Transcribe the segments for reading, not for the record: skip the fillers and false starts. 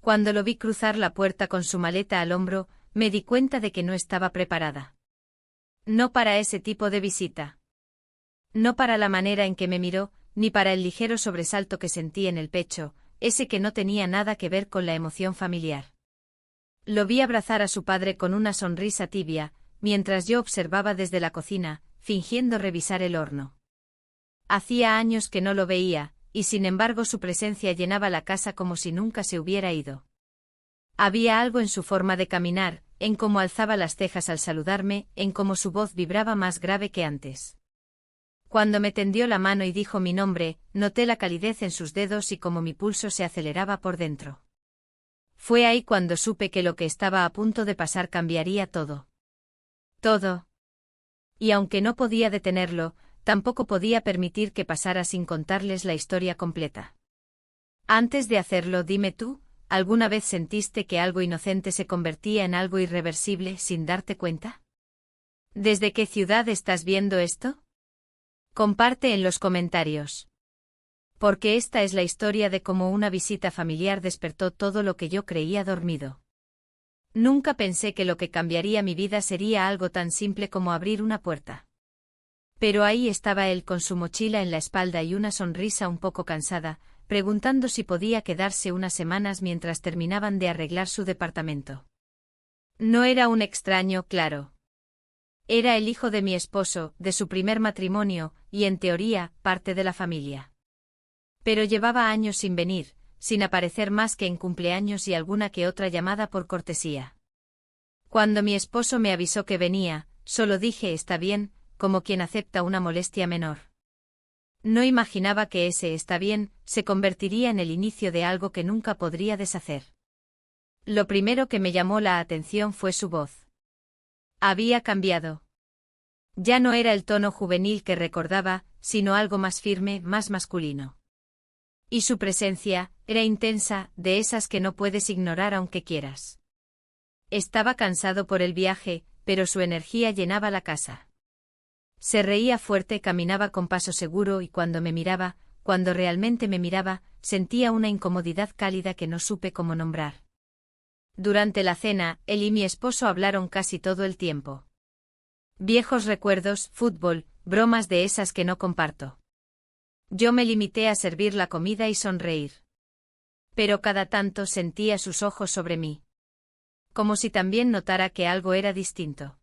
Cuando lo vi cruzar la puerta con su maleta al hombro, me di cuenta de que no estaba preparada. No para ese tipo de visita. No para la manera en que me miró, ni para el ligero sobresalto que sentí en el pecho, ese que no tenía nada que ver con la emoción familiar. Lo vi abrazar a su padre con una sonrisa tibia, mientras yo observaba desde la cocina, fingiendo revisar el horno. Hacía años que no lo veía, y sin embargo su presencia llenaba la casa como si nunca se hubiera ido. Había algo en su forma de caminar, en cómo alzaba las cejas al saludarme, en cómo su voz vibraba más grave que antes. Cuando me tendió la mano y dijo mi nombre, noté la calidez en sus dedos y cómo mi pulso se aceleraba por dentro. Fue ahí cuando supe que lo que estaba a punto de pasar cambiaría todo. Todo. Y aunque no podía detenerlo, tampoco podía permitir que pasara sin contarles la historia completa. Antes de hacerlo, dime tú, ¿alguna vez sentiste que algo inocente se convertía en algo irreversible sin darte cuenta? ¿Desde qué ciudad estás viendo esto? Comparte en los comentarios. Porque esta es la historia de cómo una visita familiar despertó todo lo que yo creía dormido. Nunca pensé que lo que cambiaría mi vida sería algo tan simple como abrir una puerta. Pero ahí estaba él con su mochila en la espalda y una sonrisa un poco cansada, preguntando si podía quedarse unas semanas mientras terminaban de arreglar su departamento. No era un extraño, claro. Era el hijo de mi esposo, de su primer matrimonio, y en teoría, parte de la familia. Pero llevaba años sin venir, sin aparecer más que en cumpleaños y alguna que otra llamada por cortesía. Cuando mi esposo me avisó que venía, solo dije está bien, como quien acepta una molestia menor. No imaginaba que ese está bien se convertiría en el inicio de algo que nunca podría deshacer. Lo primero que me llamó la atención fue su voz. Había cambiado. Ya no era el tono juvenil que recordaba, sino algo más firme, más masculino. Y su presencia era intensa, de esas que no puedes ignorar aunque quieras. Estaba cansado por el viaje, pero su energía llenaba la casa. Se reía fuerte, caminaba con paso seguro y cuando me miraba, cuando realmente me miraba, sentía una incomodidad cálida que no supe cómo nombrar. Durante la cena, él y mi esposo hablaron casi todo el tiempo. Viejos recuerdos, fútbol, bromas de esas que no comparto. Yo me limité a servir la comida y sonreír. Pero cada tanto sentía sus ojos sobre mí. Como si también notara que algo era distinto.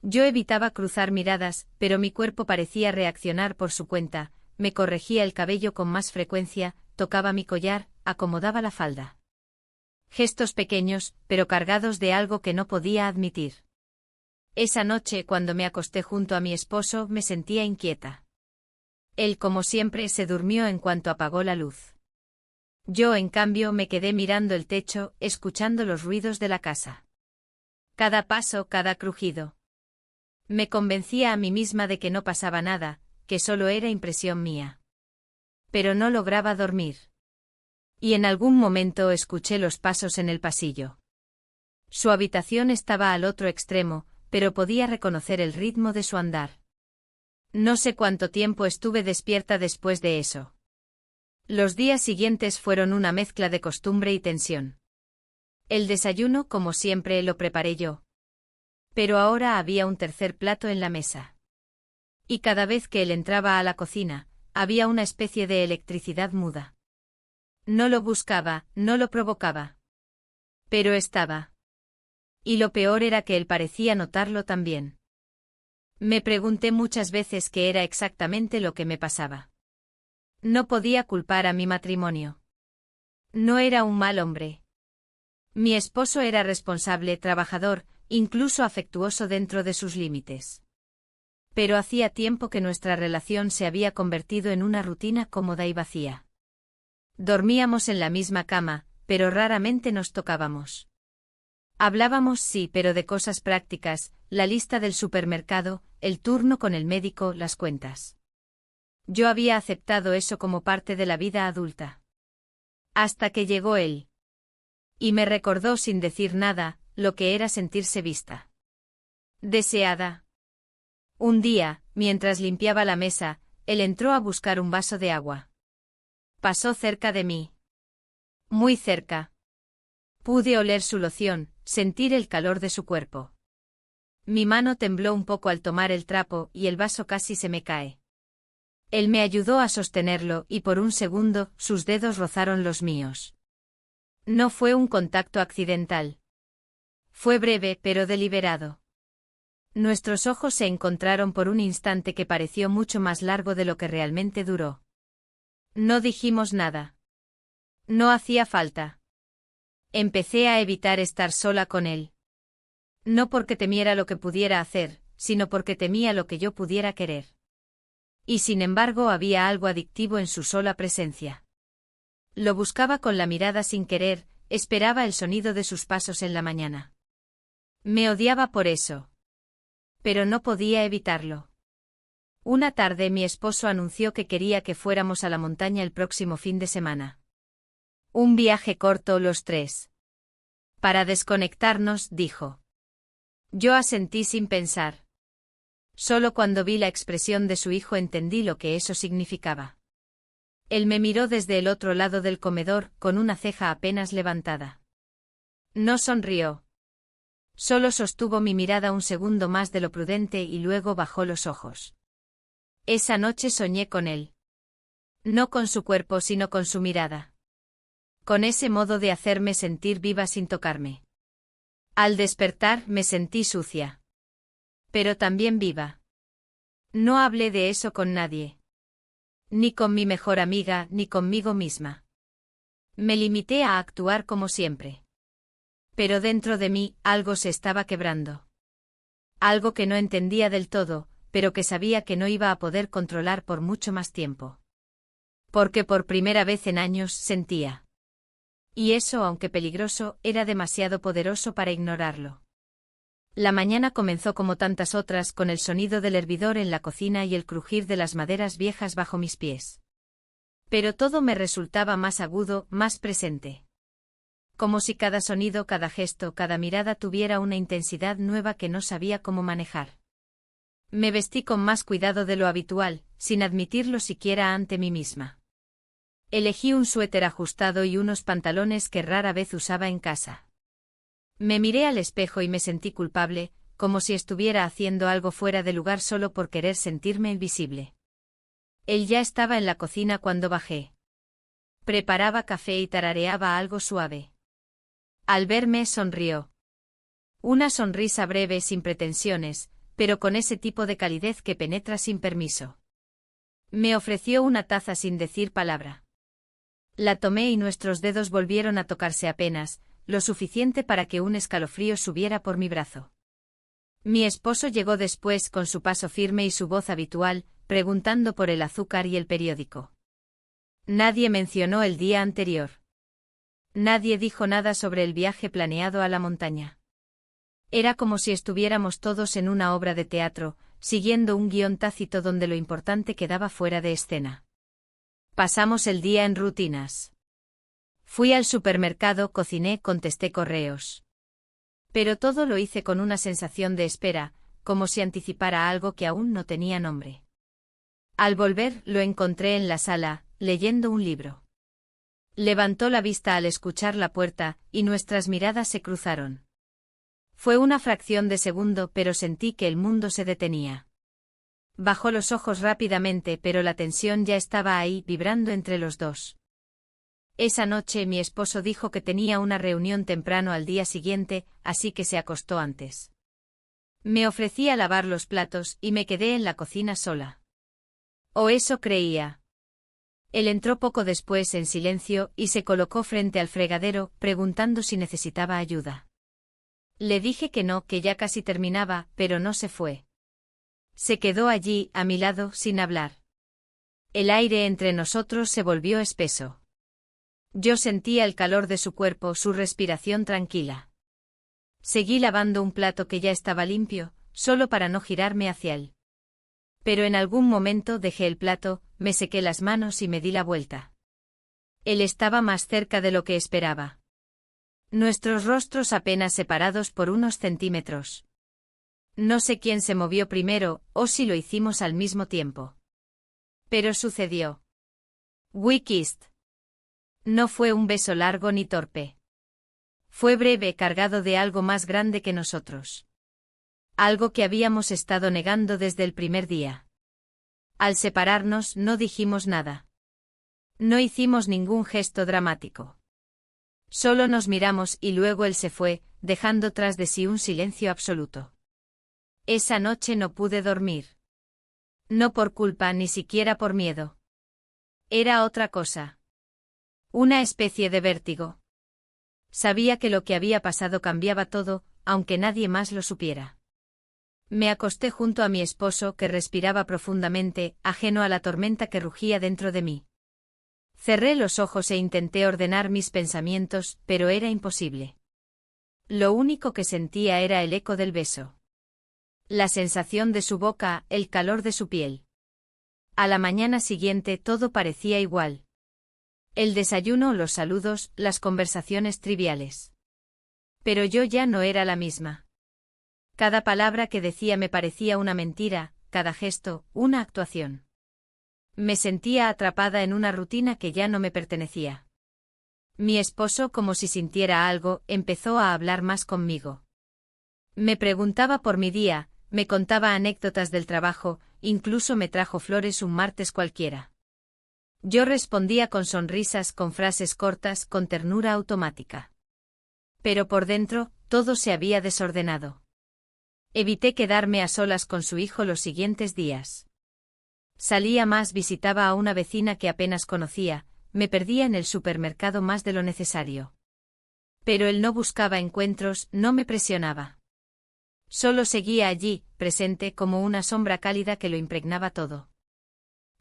Yo evitaba cruzar miradas, pero mi cuerpo parecía reaccionar por su cuenta, me corregía el cabello con más frecuencia, tocaba mi collar, acomodaba la falda. Gestos pequeños, pero cargados de algo que no podía admitir. Esa noche, cuando me acosté junto a mi esposo, me sentía inquieta. Él, como siempre, se durmió en cuanto apagó la luz. Yo, en cambio, me quedé mirando el techo, escuchando los ruidos de la casa. Cada paso, cada crujido. Me convencía a mí misma de que no pasaba nada, que solo era impresión mía. Pero no lograba dormir. Y en algún momento escuché los pasos en el pasillo. Su habitación estaba al otro extremo, pero podía reconocer el ritmo de su andar. No sé cuánto tiempo estuve despierta después de eso. Los días siguientes fueron una mezcla de costumbre y tensión. El desayuno, como siempre, lo preparé yo. Pero ahora había un tercer plato en la mesa. Y cada vez que él entraba a la cocina, había una especie de electricidad muda. No lo buscaba, no lo provocaba. Pero estaba. Y lo peor era que él parecía notarlo también. Me pregunté muchas veces qué era exactamente lo que me pasaba. No podía culpar a mi matrimonio. No era un mal hombre. Mi esposo era responsable, trabajador, incluso afectuoso dentro de sus límites. Pero hacía tiempo que nuestra relación se había convertido en una rutina cómoda y vacía. Dormíamos en la misma cama, pero raramente nos tocábamos. Hablábamos sí, pero de cosas prácticas, la lista del supermercado, el turno con el médico, las cuentas. Yo había aceptado eso como parte de la vida adulta. Hasta que llegó él. Y me recordó sin decir nada, lo que era sentirse vista. Deseada. Un día, mientras limpiaba la mesa, él entró a buscar un vaso de agua. Pasó cerca de mí. Muy cerca. Pude oler su loción, sentir el calor de su cuerpo. Mi mano tembló un poco al tomar el trapo y el vaso casi se me cae. Él me ayudó a sostenerlo y por un segundo sus dedos rozaron los míos. No fue un contacto accidental. Fue breve pero deliberado. Nuestros ojos se encontraron por un instante que pareció mucho más largo de lo que realmente duró. No dijimos nada. No hacía falta. Empecé a evitar estar sola con él. No porque temiera lo que pudiera hacer, sino porque temía lo que yo pudiera querer. Y sin embargo había algo adictivo en su sola presencia. Lo buscaba con la mirada sin querer, esperaba el sonido de sus pasos en la mañana. Me odiaba por eso. Pero no podía evitarlo. Una tarde mi esposo anunció que quería que fuéramos a la montaña el próximo fin de semana. Un viaje corto los tres. Para desconectarnos, dijo. Yo asentí sin pensar. Solo cuando vi la expresión de su hijo entendí lo que eso significaba. Él me miró desde el otro lado del comedor, con una ceja apenas levantada. No sonrió. Solo sostuvo mi mirada un segundo más de lo prudente y luego bajó los ojos. Esa noche soñé con él. No con su cuerpo sino con su mirada. Con ese modo de hacerme sentir viva sin tocarme. Al despertar me sentí sucia. Pero también viva. No hablé de eso con nadie. Ni con mi mejor amiga ni conmigo misma. Me limité a actuar como siempre. Pero dentro de mí algo se estaba quebrando. Algo que no entendía del todo, pero que sabía que no iba a poder controlar por mucho más tiempo. Porque por primera vez en años sentía. Y eso, aunque peligroso, era demasiado poderoso para ignorarlo. La mañana comenzó como tantas otras con el sonido del hervidor en la cocina y el crujir de las maderas viejas bajo mis pies. Pero todo me resultaba más agudo, más presente. Como si cada sonido, cada gesto, cada mirada tuviera una intensidad nueva que no sabía cómo manejar. Me vestí con más cuidado de lo habitual, sin admitirlo siquiera ante mí misma. Elegí un suéter ajustado y unos pantalones que rara vez usaba en casa. Me miré al espejo y me sentí culpable, como si estuviera haciendo algo fuera de lugar solo por querer sentirme invisible. Él ya estaba en la cocina cuando bajé. Preparaba café y tarareaba algo suave. Al verme sonrió. Una sonrisa breve sin pretensiones, pero con ese tipo de calidez que penetra sin permiso. Me ofreció una taza sin decir palabra. La tomé y nuestros dedos volvieron a tocarse apenas, lo suficiente para que un escalofrío subiera por mi brazo. Mi esposo llegó después con su paso firme y su voz habitual, preguntando por el azúcar y el periódico. Nadie mencionó el día anterior. Nadie dijo nada sobre el viaje planeado a la montaña. Era como si estuviéramos todos en una obra de teatro, siguiendo un guión tácito donde lo importante quedaba fuera de escena. Pasamos el día en rutinas. Fui al supermercado, cociné, contesté correos. Pero todo lo hice con una sensación de espera, como si anticipara algo que aún no tenía nombre. Al volver, lo encontré en la sala, leyendo un libro. Levantó la vista al escuchar la puerta, y nuestras miradas se cruzaron. Fue una fracción de segundo, pero sentí que el mundo se detenía. Bajó los ojos rápidamente, pero la tensión ya estaba ahí, vibrando entre los dos. Esa noche mi esposo dijo que tenía una reunión temprano al día siguiente, así que se acostó antes. Me ofrecí a lavar los platos y me quedé en la cocina sola. O eso creía. Él entró poco después en silencio y se colocó frente al fregadero, preguntando si necesitaba ayuda. Le dije que no, que ya casi terminaba, pero no se fue. Se quedó allí, a mi lado, sin hablar. El aire entre nosotros se volvió espeso. Yo sentía el calor de su cuerpo, su respiración tranquila. Seguí lavando un plato que ya estaba limpio, solo para no girarme hacia él. Pero en algún momento dejé el plato, me sequé las manos y me di la vuelta. Él estaba más cerca de lo que esperaba. Nuestros rostros apenas separados por unos centímetros. No sé quién se movió primero, o si lo hicimos al mismo tiempo. Pero sucedió. We kissed. No fue un beso largo ni torpe. Fue breve, cargado de algo más grande que nosotros. Algo que habíamos estado negando desde el primer día. Al separarnos no dijimos nada. No hicimos ningún gesto dramático. Solo nos miramos y luego él se fue, dejando tras de sí un silencio absoluto. Esa noche no pude dormir. No por culpa ni siquiera por miedo. Era otra cosa. Una especie de vértigo. Sabía que lo que había pasado cambiaba todo, aunque nadie más lo supiera. Me acosté junto a mi esposo, que respiraba profundamente, ajeno a la tormenta que rugía dentro de mí. Cerré los ojos e intenté ordenar mis pensamientos, pero era imposible. Lo único que sentía era el eco del beso. La sensación de su boca, el calor de su piel. A la mañana siguiente todo parecía igual. El desayuno, los saludos, las conversaciones triviales. Pero yo ya no era la misma. Cada palabra que decía me parecía una mentira, cada gesto, una actuación. Me sentía atrapada en una rutina que ya no me pertenecía. Mi esposo, como si sintiera algo, empezó a hablar más conmigo. Me preguntaba por mi día, me contaba anécdotas del trabajo, incluso me trajo flores un martes cualquiera. Yo respondía con sonrisas, con frases cortas, con ternura automática. Pero por dentro, todo se había desordenado. Evité quedarme a solas con su hijo los siguientes días. Salía más, visitaba a una vecina que apenas conocía, me perdía en el supermercado más de lo necesario. Pero él no buscaba encuentros, no me presionaba. Solo seguía allí, presente como una sombra cálida que lo impregnaba todo.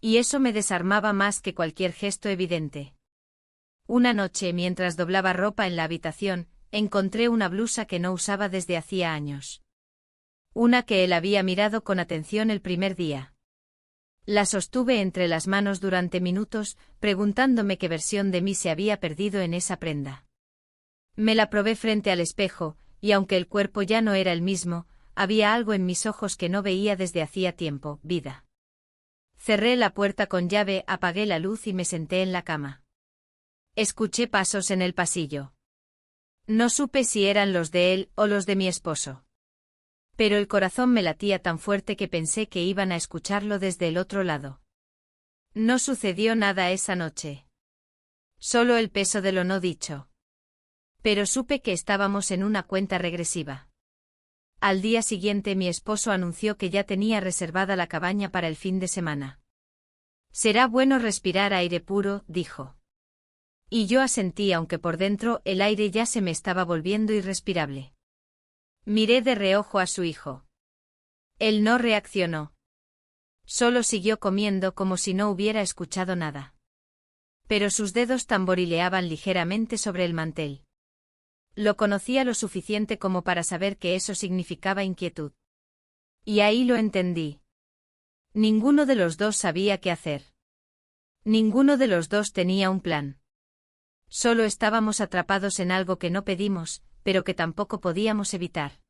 Y eso me desarmaba más que cualquier gesto evidente. Una noche, mientras doblaba ropa en la habitación, encontré una blusa que no usaba desde hacía años. Una que él había mirado con atención el primer día. La sostuve entre las manos durante minutos, preguntándome qué versión de mí se había perdido en esa prenda. Me la probé frente al espejo, y aunque el cuerpo ya no era el mismo, había algo en mis ojos que no veía desde hacía tiempo: vida. Cerré la puerta con llave, apagué la luz y me senté en la cama. Escuché pasos en el pasillo. No supe si eran los de él o los de mi esposo. Pero el corazón me latía tan fuerte que pensé que iban a escucharlo desde el otro lado. No sucedió nada esa noche. Solo el peso de lo no dicho. Pero supe que estábamos en una cuenta regresiva. Al día siguiente mi esposo anunció que ya tenía reservada la cabaña para el fin de semana. Será bueno respirar aire puro, dijo. Y yo asentí, aunque por dentro el aire ya se me estaba volviendo irrespirable. Miré de reojo a su hijo. Él no reaccionó. Solo siguió comiendo como si no hubiera escuchado nada. Pero sus dedos tamborileaban ligeramente sobre el mantel. Lo conocía lo suficiente como para saber que eso significaba inquietud. Y ahí lo entendí. Ninguno de los dos sabía qué hacer. Ninguno de los dos tenía un plan. Solo estábamos atrapados en algo que no pedimos, pero que tampoco podíamos evitar.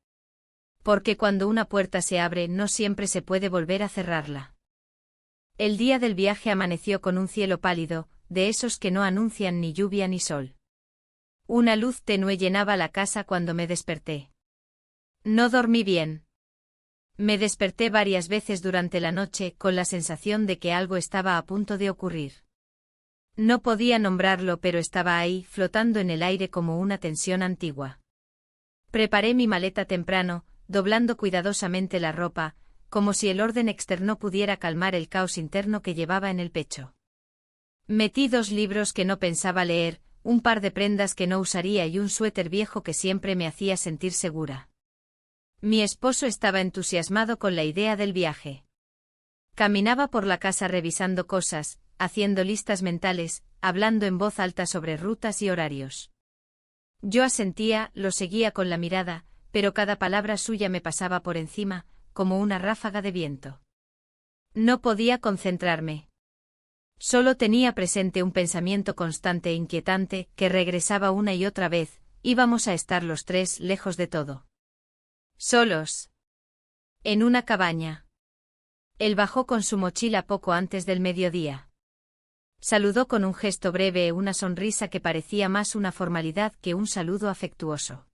Porque cuando una puerta se abre no siempre se puede volver a cerrarla. El día del viaje amaneció con un cielo pálido, de esos que no anuncian ni lluvia ni sol. Una luz tenue llenaba la casa cuando me desperté. No dormí bien. Me desperté varias veces durante la noche con la sensación de que algo estaba a punto de ocurrir. No podía nombrarlo, pero estaba ahí, flotando en el aire como una tensión antigua. Preparé mi maleta temprano, doblando cuidadosamente la ropa, como si el orden externo pudiera calmar el caos interno que llevaba en el pecho. Metí 2 libros que no pensaba leer, un par de prendas que no usaría y un suéter viejo que siempre me hacía sentir segura. Mi esposo estaba entusiasmado con la idea del viaje. Caminaba por la casa revisando cosas, haciendo listas mentales, hablando en voz alta sobre rutas y horarios. Yo asentía, lo seguía con la mirada, pero cada palabra suya me pasaba por encima, como una ráfaga de viento. No podía concentrarme. Solo tenía presente un pensamiento constante e inquietante, que regresaba una y otra vez: íbamos a estar los 3 lejos de todo. Solos. En una cabaña. Él bajó con su mochila poco antes del mediodía. Saludó con un gesto breve, una sonrisa que parecía más una formalidad que un saludo afectuoso.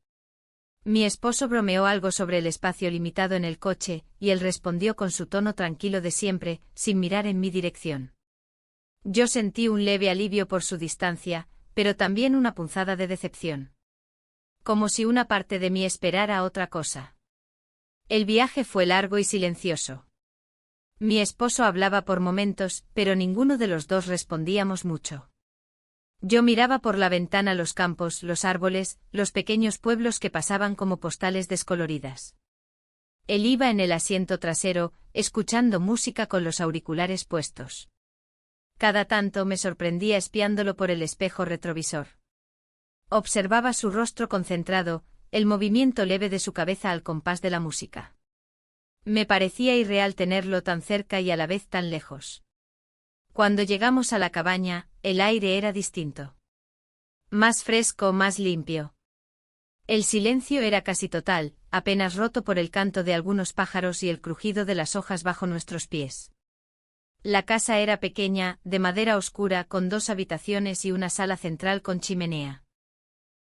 Mi esposo bromeó algo sobre el espacio limitado en el coche, y él respondió con su tono tranquilo de siempre, sin mirar en mi dirección. Yo sentí un leve alivio por su distancia, pero también una punzada de decepción. Como si una parte de mí esperara otra cosa. El viaje fue largo y silencioso. Mi esposo hablaba por momentos, pero ninguno de los dos respondíamos mucho. Yo miraba por la ventana los campos, los árboles, los pequeños pueblos que pasaban como postales descoloridas. Él iba en el asiento trasero, escuchando música con los auriculares puestos. Cada tanto me sorprendía espiándolo por el espejo retrovisor. Observaba su rostro concentrado, el movimiento leve de su cabeza al compás de la música. Me parecía irreal tenerlo tan cerca y a la vez tan lejos. Cuando llegamos a la cabaña, el aire era distinto. Más fresco, más limpio. El silencio era casi total, apenas roto por el canto de algunos pájaros y el crujido de las hojas bajo nuestros pies. La casa era pequeña, de madera oscura, con 2 habitaciones y una sala central con chimenea.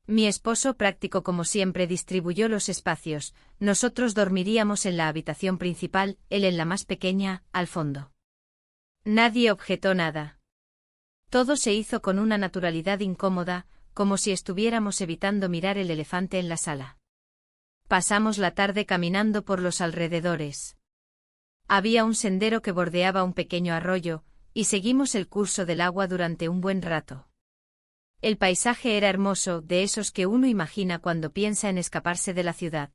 Mi esposo, práctico como siempre, distribuyó los espacios. Nosotros dormiríamos en la habitación principal, él en la más pequeña, al fondo. Nadie objetó nada. Todo se hizo con una naturalidad incómoda, como si estuviéramos evitando mirar el elefante en la sala. Pasamos la tarde caminando por los alrededores. Había un sendero que bordeaba un pequeño arroyo, y seguimos el curso del agua durante un buen rato. El paisaje era hermoso, de esos que uno imagina cuando piensa en escaparse de la ciudad.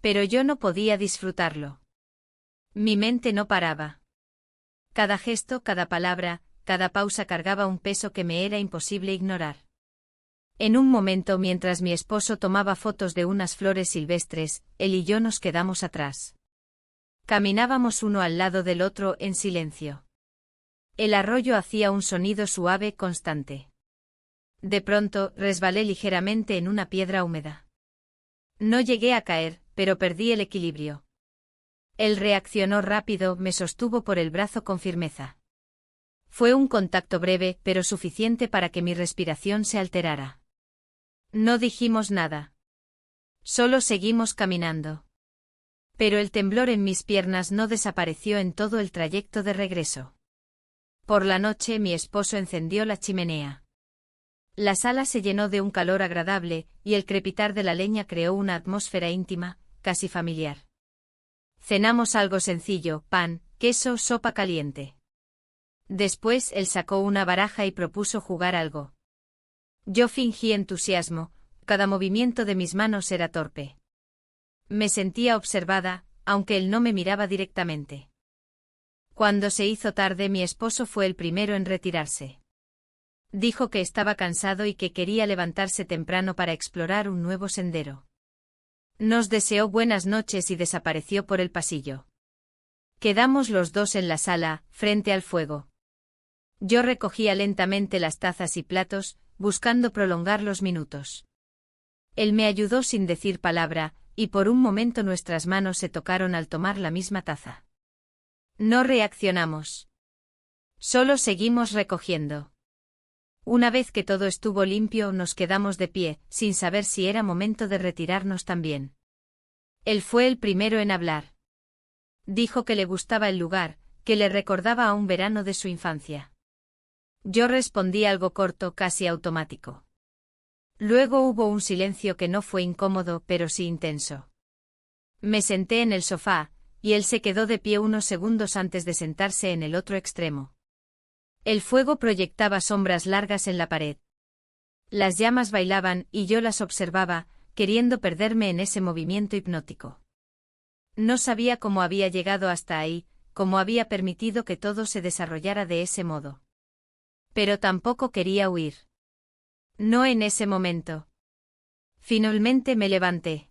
Pero yo no podía disfrutarlo. Mi mente no paraba. Cada gesto, cada palabra, cada pausa cargaba un peso que me era imposible ignorar. En un momento, mientras mi esposo tomaba fotos de unas flores silvestres, él y yo nos quedamos atrás. Caminábamos uno al lado del otro en silencio. El arroyo hacía un sonido suave, constante. De pronto, resbalé ligeramente en una piedra húmeda. No llegué a caer, pero perdí el equilibrio. Él reaccionó rápido, me sostuvo por el brazo con firmeza. Fue un contacto breve, pero suficiente para que mi respiración se alterara. No dijimos nada. Solo seguimos caminando. Pero el temblor en mis piernas no desapareció en todo el trayecto de regreso. Por la noche mi esposo encendió la chimenea. La sala se llenó de un calor agradable, y el crepitar de la leña creó una atmósfera íntima, casi familiar. Cenamos algo sencillo, pan, queso, sopa caliente. Después él sacó una baraja y propuso jugar algo. Yo fingí entusiasmo, cada movimiento de mis manos era torpe. Me sentía observada, aunque él no me miraba directamente. Cuando se hizo tarde, mi esposo fue el primero en retirarse. Dijo que estaba cansado y que quería levantarse temprano para explorar un nuevo sendero. Nos deseó buenas noches y desapareció por el pasillo. Quedamos los dos en la sala, frente al fuego. Yo recogía lentamente las tazas y platos, buscando prolongar los minutos. Él me ayudó sin decir palabra, y por un momento nuestras manos se tocaron al tomar la misma taza. No reaccionamos. Solo seguimos recogiendo. Una vez que todo estuvo limpio, nos quedamos de pie, sin saber si era momento de retirarnos también. Él fue el primero en hablar. Dijo que le gustaba el lugar, que le recordaba a un verano de su infancia. Yo respondí algo corto, casi automático. Luego hubo un silencio que no fue incómodo, pero sí intenso. Me senté en el sofá, y él se quedó de pie unos segundos antes de sentarse en el otro extremo. El fuego proyectaba sombras largas en la pared. Las llamas bailaban y yo las observaba, queriendo perderme en ese movimiento hipnótico. No sabía cómo había llegado hasta ahí, cómo había permitido que todo se desarrollara de ese modo. Pero tampoco quería huir. No en ese momento. Finalmente me levanté.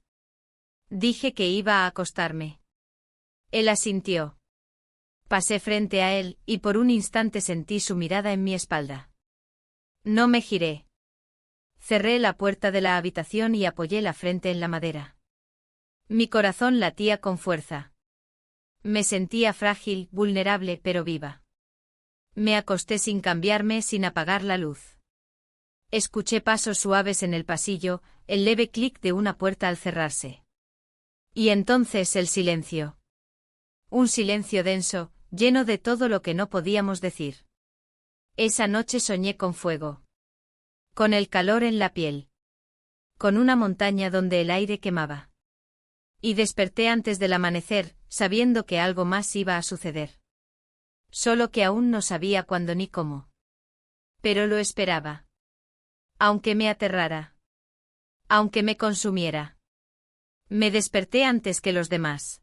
Dije que iba a acostarme. Él asintió. Pasé frente a él, y por un instante sentí su mirada en mi espalda. No me giré. Cerré la puerta de la habitación y apoyé la frente en la madera. Mi corazón latía con fuerza. Me sentía frágil, vulnerable, pero viva. Me acosté sin cambiarme, sin apagar la luz. Escuché pasos suaves en el pasillo, el leve clic de una puerta al cerrarse. Y entonces el silencio. Un silencio denso, lleno de todo lo que no podíamos decir. Esa noche soñé con fuego. Con el calor en la piel. Con una montaña donde el aire quemaba. Y desperté antes del amanecer, sabiendo que algo más iba a suceder. Solo que aún no sabía cuándo ni cómo. Pero lo esperaba. Aunque me aterrara. Aunque me consumiera. Me desperté antes que los demás.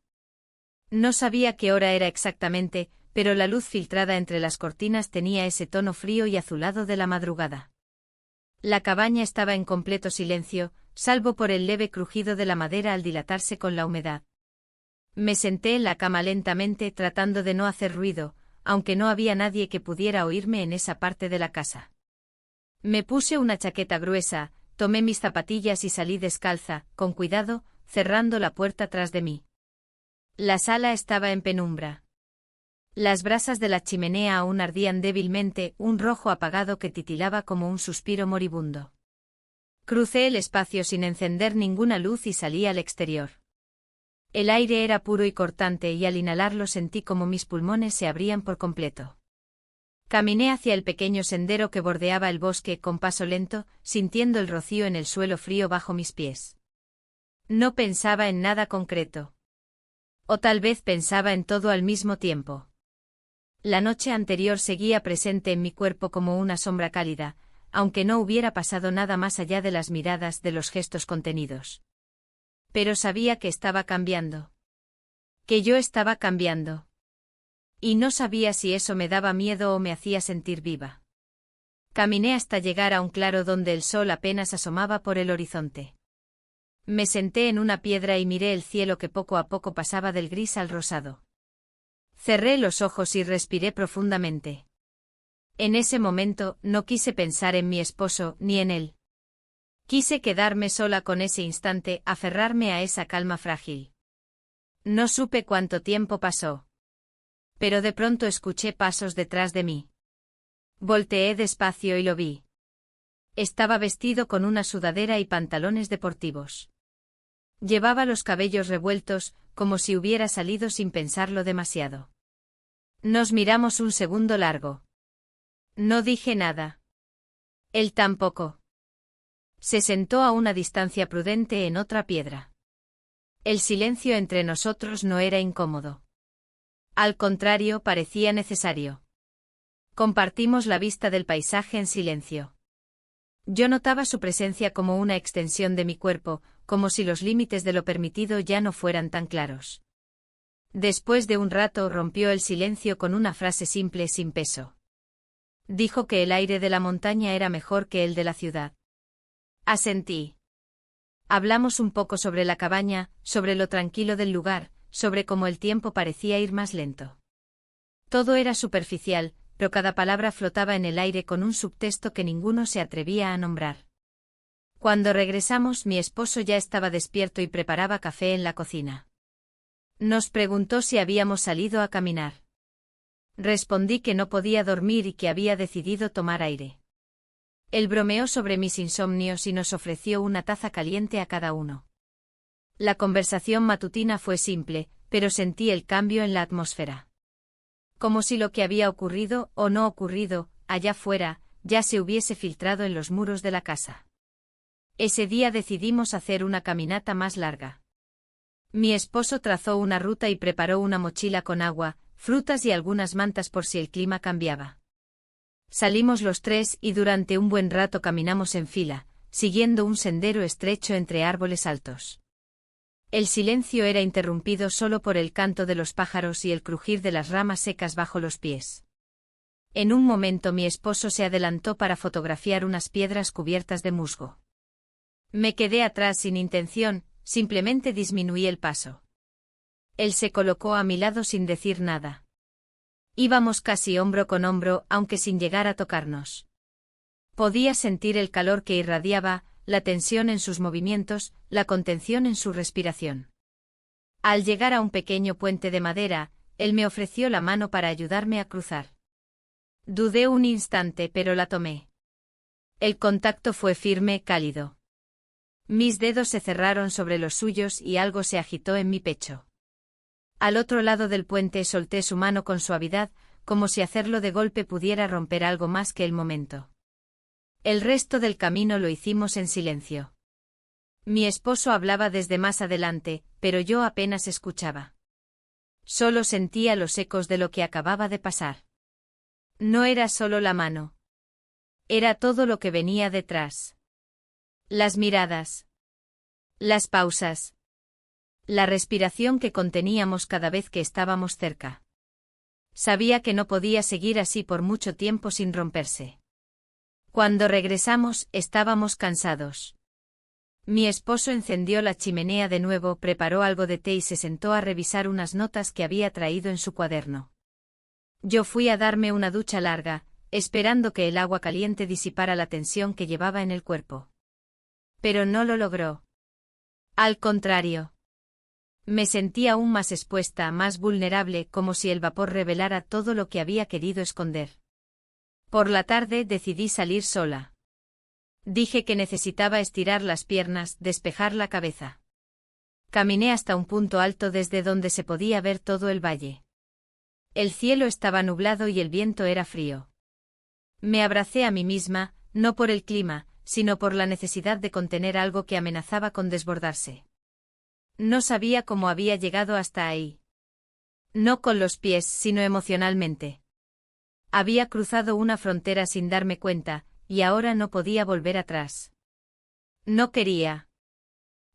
No sabía qué hora era exactamente, pero la luz filtrada entre las cortinas tenía ese tono frío y azulado de la madrugada. La cabaña estaba en completo silencio, salvo por el leve crujido de la madera al dilatarse con la humedad. Me senté en la cama lentamente tratando de no hacer ruido, aunque no había nadie que pudiera oírme en esa parte de la casa. Me puse una chaqueta gruesa, tomé mis zapatillas y salí descalza, con cuidado, cerrando la puerta tras de mí. La sala estaba en penumbra. Las brasas de la chimenea aún ardían débilmente, un rojo apagado que titilaba como un suspiro moribundo. Crucé el espacio sin encender ninguna luz y salí al exterior. El aire era puro y cortante y al inhalarlo sentí como mis pulmones se abrían por completo. Caminé hacia el pequeño sendero que bordeaba el bosque con paso lento, sintiendo el rocío en el suelo frío bajo mis pies. No pensaba en nada concreto. O tal vez pensaba en todo al mismo tiempo. La noche anterior seguía presente en mi cuerpo como una sombra cálida, aunque no hubiera pasado nada más allá de las miradas, de los gestos contenidos. Pero sabía que estaba cambiando. Que yo estaba cambiando. Y no sabía si eso me daba miedo o me hacía sentir viva. Caminé hasta llegar a un claro donde el sol apenas asomaba por el horizonte. Me senté en una piedra y miré el cielo que poco a poco pasaba del gris al rosado. Cerré los ojos y respiré profundamente. En ese momento no quise pensar en mi esposo ni en él. Quise quedarme sola con ese instante, aferrarme a esa calma frágil. No supe cuánto tiempo pasó. Pero de pronto escuché pasos detrás de mí. Volteé despacio y lo vi. Estaba vestido con una sudadera y pantalones deportivos. Llevaba los cabellos revueltos, como si hubiera salido sin pensarlo demasiado. Nos miramos un segundo largo. No dije nada. Él tampoco. Se sentó a una distancia prudente en otra piedra. El silencio entre nosotros no era incómodo. Al contrario, parecía necesario. Compartimos la vista del paisaje en silencio. Yo notaba su presencia como una extensión de mi cuerpo, como si los límites de lo permitido ya no fueran tan claros. Después de un rato rompió el silencio con una frase simple sin peso. Dijo que el aire de la montaña era mejor que el de la ciudad. Asentí. Hablamos un poco sobre la cabaña, sobre lo tranquilo del lugar, sobre cómo el tiempo parecía ir más lento. Todo era superficial, pero cada palabra flotaba en el aire con un subtexto que ninguno se atrevía a nombrar. Cuando regresamos, mi esposo ya estaba despierto y preparaba café en la cocina. Nos preguntó si habíamos salido a caminar. Respondí que no podía dormir y que había decidido tomar aire. Él bromeó sobre mis insomnios y nos ofreció una taza caliente a cada uno. La conversación matutina fue simple, pero sentí el cambio en la atmósfera. Como si lo que había ocurrido, o no ocurrido, allá fuera, ya se hubiese filtrado en los muros de la casa. Ese día decidimos hacer una caminata más larga. Mi esposo trazó una ruta y preparó una mochila con agua, frutas y algunas mantas por si el clima cambiaba. Salimos los tres y durante un buen rato caminamos en fila, siguiendo un sendero estrecho entre árboles altos. El silencio era interrumpido solo por el canto de los pájaros y el crujir de las ramas secas bajo los pies. En un momento mi esposo se adelantó para fotografiar unas piedras cubiertas de musgo. Me quedé atrás sin intención, simplemente disminuí el paso. Él se colocó a mi lado sin decir nada. Íbamos casi hombro con hombro, aunque sin llegar a tocarnos. Podía sentir el calor que irradiaba, la tensión en sus movimientos, la contención en su respiración. Al llegar a un pequeño puente de madera, él me ofreció la mano para ayudarme a cruzar. Dudé un instante, pero la tomé. El contacto fue firme, cálido. Mis dedos se cerraron sobre los suyos y algo se agitó en mi pecho. Al otro lado del puente solté su mano con suavidad, como si hacerlo de golpe pudiera romper algo más que el momento. El resto del camino lo hicimos en silencio. Mi esposo hablaba desde más adelante, pero yo apenas escuchaba. Solo sentía los ecos de lo que acababa de pasar. No era solo la mano. Era todo lo que venía detrás. Las miradas. Las pausas. La respiración que conteníamos cada vez que estábamos cerca. Sabía que no podía seguir así por mucho tiempo sin romperse. Cuando regresamos, estábamos cansados. Mi esposo encendió la chimenea de nuevo, preparó algo de té y se sentó a revisar unas notas que había traído en su cuaderno. Yo fui a darme una ducha larga, esperando que el agua caliente disipara la tensión que llevaba en el cuerpo. Pero no lo logró. Al contrario. Me sentía aún más expuesta, más vulnerable, como si el vapor revelara todo lo que había querido esconder. Por la tarde decidí salir sola. Dije que necesitaba estirar las piernas, despejar la cabeza. Caminé hasta un punto alto desde donde se podía ver todo el valle. El cielo estaba nublado y el viento era frío. Me abracé a mí misma, no por el clima, sino por la necesidad de contener algo que amenazaba con desbordarse. No sabía cómo había llegado hasta ahí. No con los pies, sino emocionalmente. Había cruzado una frontera sin darme cuenta, y ahora no podía volver atrás. No quería.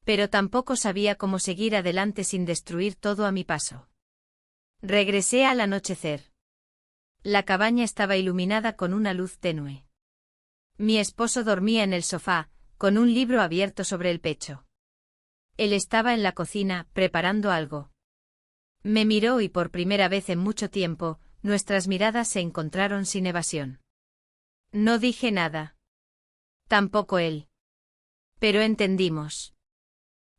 Pero tampoco sabía cómo seguir adelante sin destruir todo a mi paso. Regresé al anochecer. La cabaña estaba iluminada con una luz tenue. Mi esposo dormía en el sofá, con un libro abierto sobre el pecho. Él estaba en la cocina, preparando algo. Me miró y por primera vez en mucho tiempo, nuestras miradas se encontraron sin evasión. No dije nada. Tampoco él. Pero entendimos.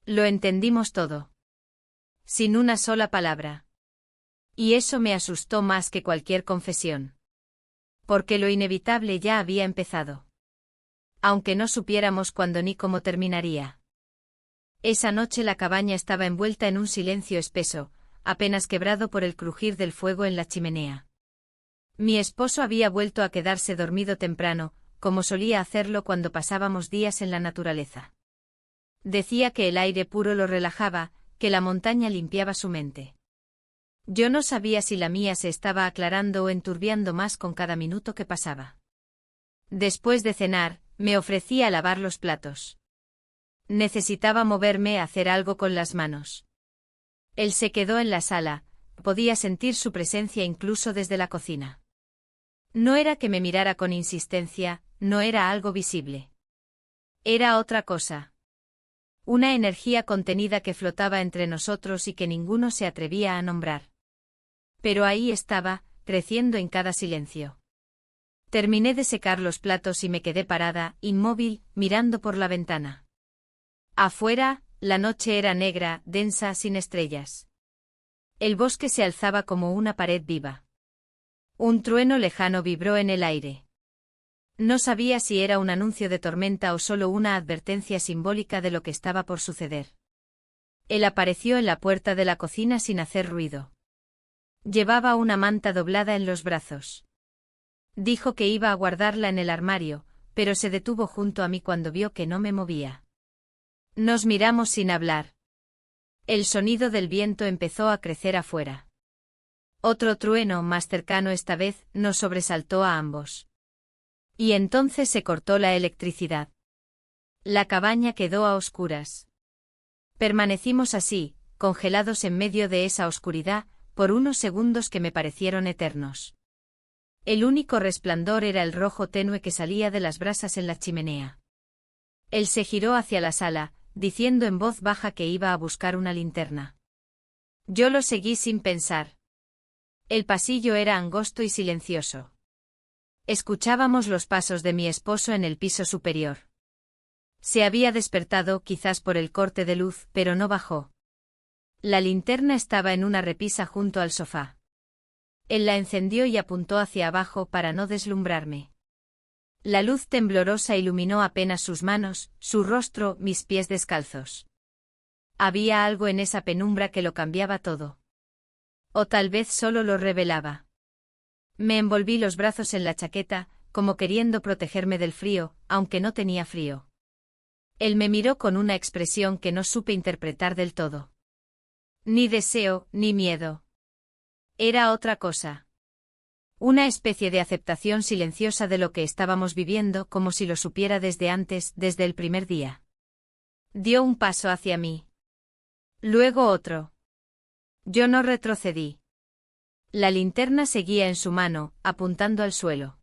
Lo entendimos todo. Sin una sola palabra. Y eso me asustó más que cualquier confesión. Porque lo inevitable ya había empezado. Aunque no supiéramos cuándo ni cómo terminaría. Esa noche la cabaña estaba envuelta en un silencio espeso, apenas quebrado por el crujir del fuego en la chimenea. Mi esposo había vuelto a quedarse dormido temprano, como solía hacerlo cuando pasábamos días en la naturaleza. Decía que el aire puro lo relajaba, que la montaña limpiaba su mente. Yo no sabía si la mía se estaba aclarando o enturbiando más con cada minuto que pasaba. Después de cenar, me ofrecí a lavar los platos. Necesitaba moverme, hacer algo con las manos. Él se quedó en la sala, podía sentir su presencia incluso desde la cocina. No era que me mirara con insistencia, no era algo visible. Era otra cosa. Una energía contenida que flotaba entre nosotros y que ninguno se atrevía a nombrar. Pero ahí estaba, creciendo en cada silencio. Terminé de secar los platos y me quedé parada, inmóvil, mirando por la ventana. Afuera, la noche era negra, densa, sin estrellas. El bosque se alzaba como una pared viva. Un trueno lejano vibró en el aire. No sabía si era un anuncio de tormenta o solo una advertencia simbólica de lo que estaba por suceder. Él apareció en la puerta de la cocina sin hacer ruido. Llevaba una manta doblada en los brazos. Dijo que iba a guardarla en el armario, pero se detuvo junto a mí cuando vio que no me movía. Nos miramos sin hablar. El sonido del viento empezó a crecer afuera. Otro trueno, más cercano esta vez, nos sobresaltó a ambos. Y entonces se cortó la electricidad. La cabaña quedó a oscuras. Permanecimos así, congelados en medio de esa oscuridad, por unos segundos que me parecieron eternos. El único resplandor era el rojo tenue que salía de las brasas en la chimenea. Él se giró hacia la sala, diciendo en voz baja que iba a buscar una linterna. Yo lo seguí sin pensar. El pasillo era angosto y silencioso. Escuchábamos los pasos de mi esposo en el piso superior. Se había despertado quizás por el corte de luz, pero no bajó. La linterna estaba en una repisa junto al sofá. Él la encendió y apuntó hacia abajo para no deslumbrarme. La luz temblorosa iluminó apenas sus manos, su rostro, mis pies descalzos. Había algo en esa penumbra que lo cambiaba todo. O tal vez solo lo revelaba. Me envolví los brazos en la chaqueta, como queriendo protegerme del frío, aunque no tenía frío. Él me miró con una expresión que no supe interpretar del todo. Ni deseo, ni miedo. Era otra cosa. Una especie de aceptación silenciosa de lo que estábamos viviendo, como si lo supiera desde antes, desde el primer día. Dio un paso hacia mí. Luego otro. Yo no retrocedí. La linterna seguía en su mano, apuntando al suelo.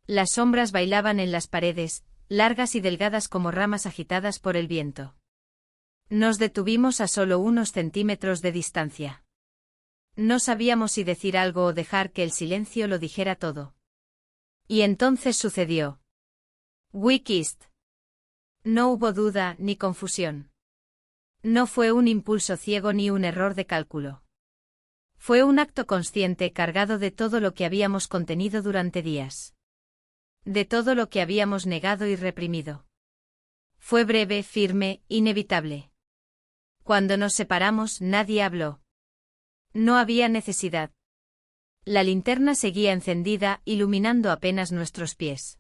Las sombras bailaban en las paredes, largas y delgadas como ramas agitadas por el viento. Nos detuvimos a solo unos centímetros de distancia. No sabíamos si decir algo o dejar que el silencio lo dijera todo. Y entonces sucedió. We kissed. No hubo duda ni confusión. No fue un impulso ciego ni un error de cálculo. Fue un acto consciente cargado de todo lo que habíamos contenido durante días. De todo lo que habíamos negado y reprimido. Fue breve, firme, inevitable. Cuando nos separamos, nadie habló. No había necesidad. La linterna seguía encendida, iluminando apenas nuestros pies.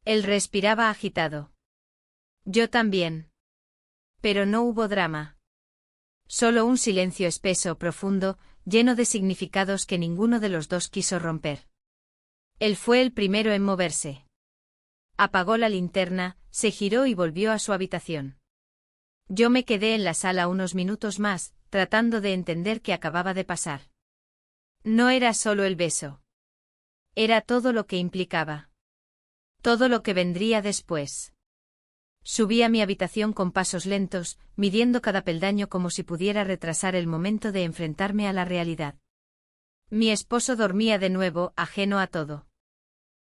Él respiraba agitado. Yo también. Pero no hubo drama. Solo un silencio espeso, profundo, lleno de significados que ninguno de los dos quiso romper. Él fue el primero en moverse. Apagó la linterna, se giró y volvió a su habitación. Yo me quedé en la sala unos minutos más, tratando de entender qué acababa de pasar. No era solo el beso. Era todo lo que implicaba. Todo lo que vendría después. Subí a mi habitación con pasos lentos, midiendo cada peldaño como si pudiera retrasar el momento de enfrentarme a la realidad. Mi esposo dormía de nuevo, ajeno a todo.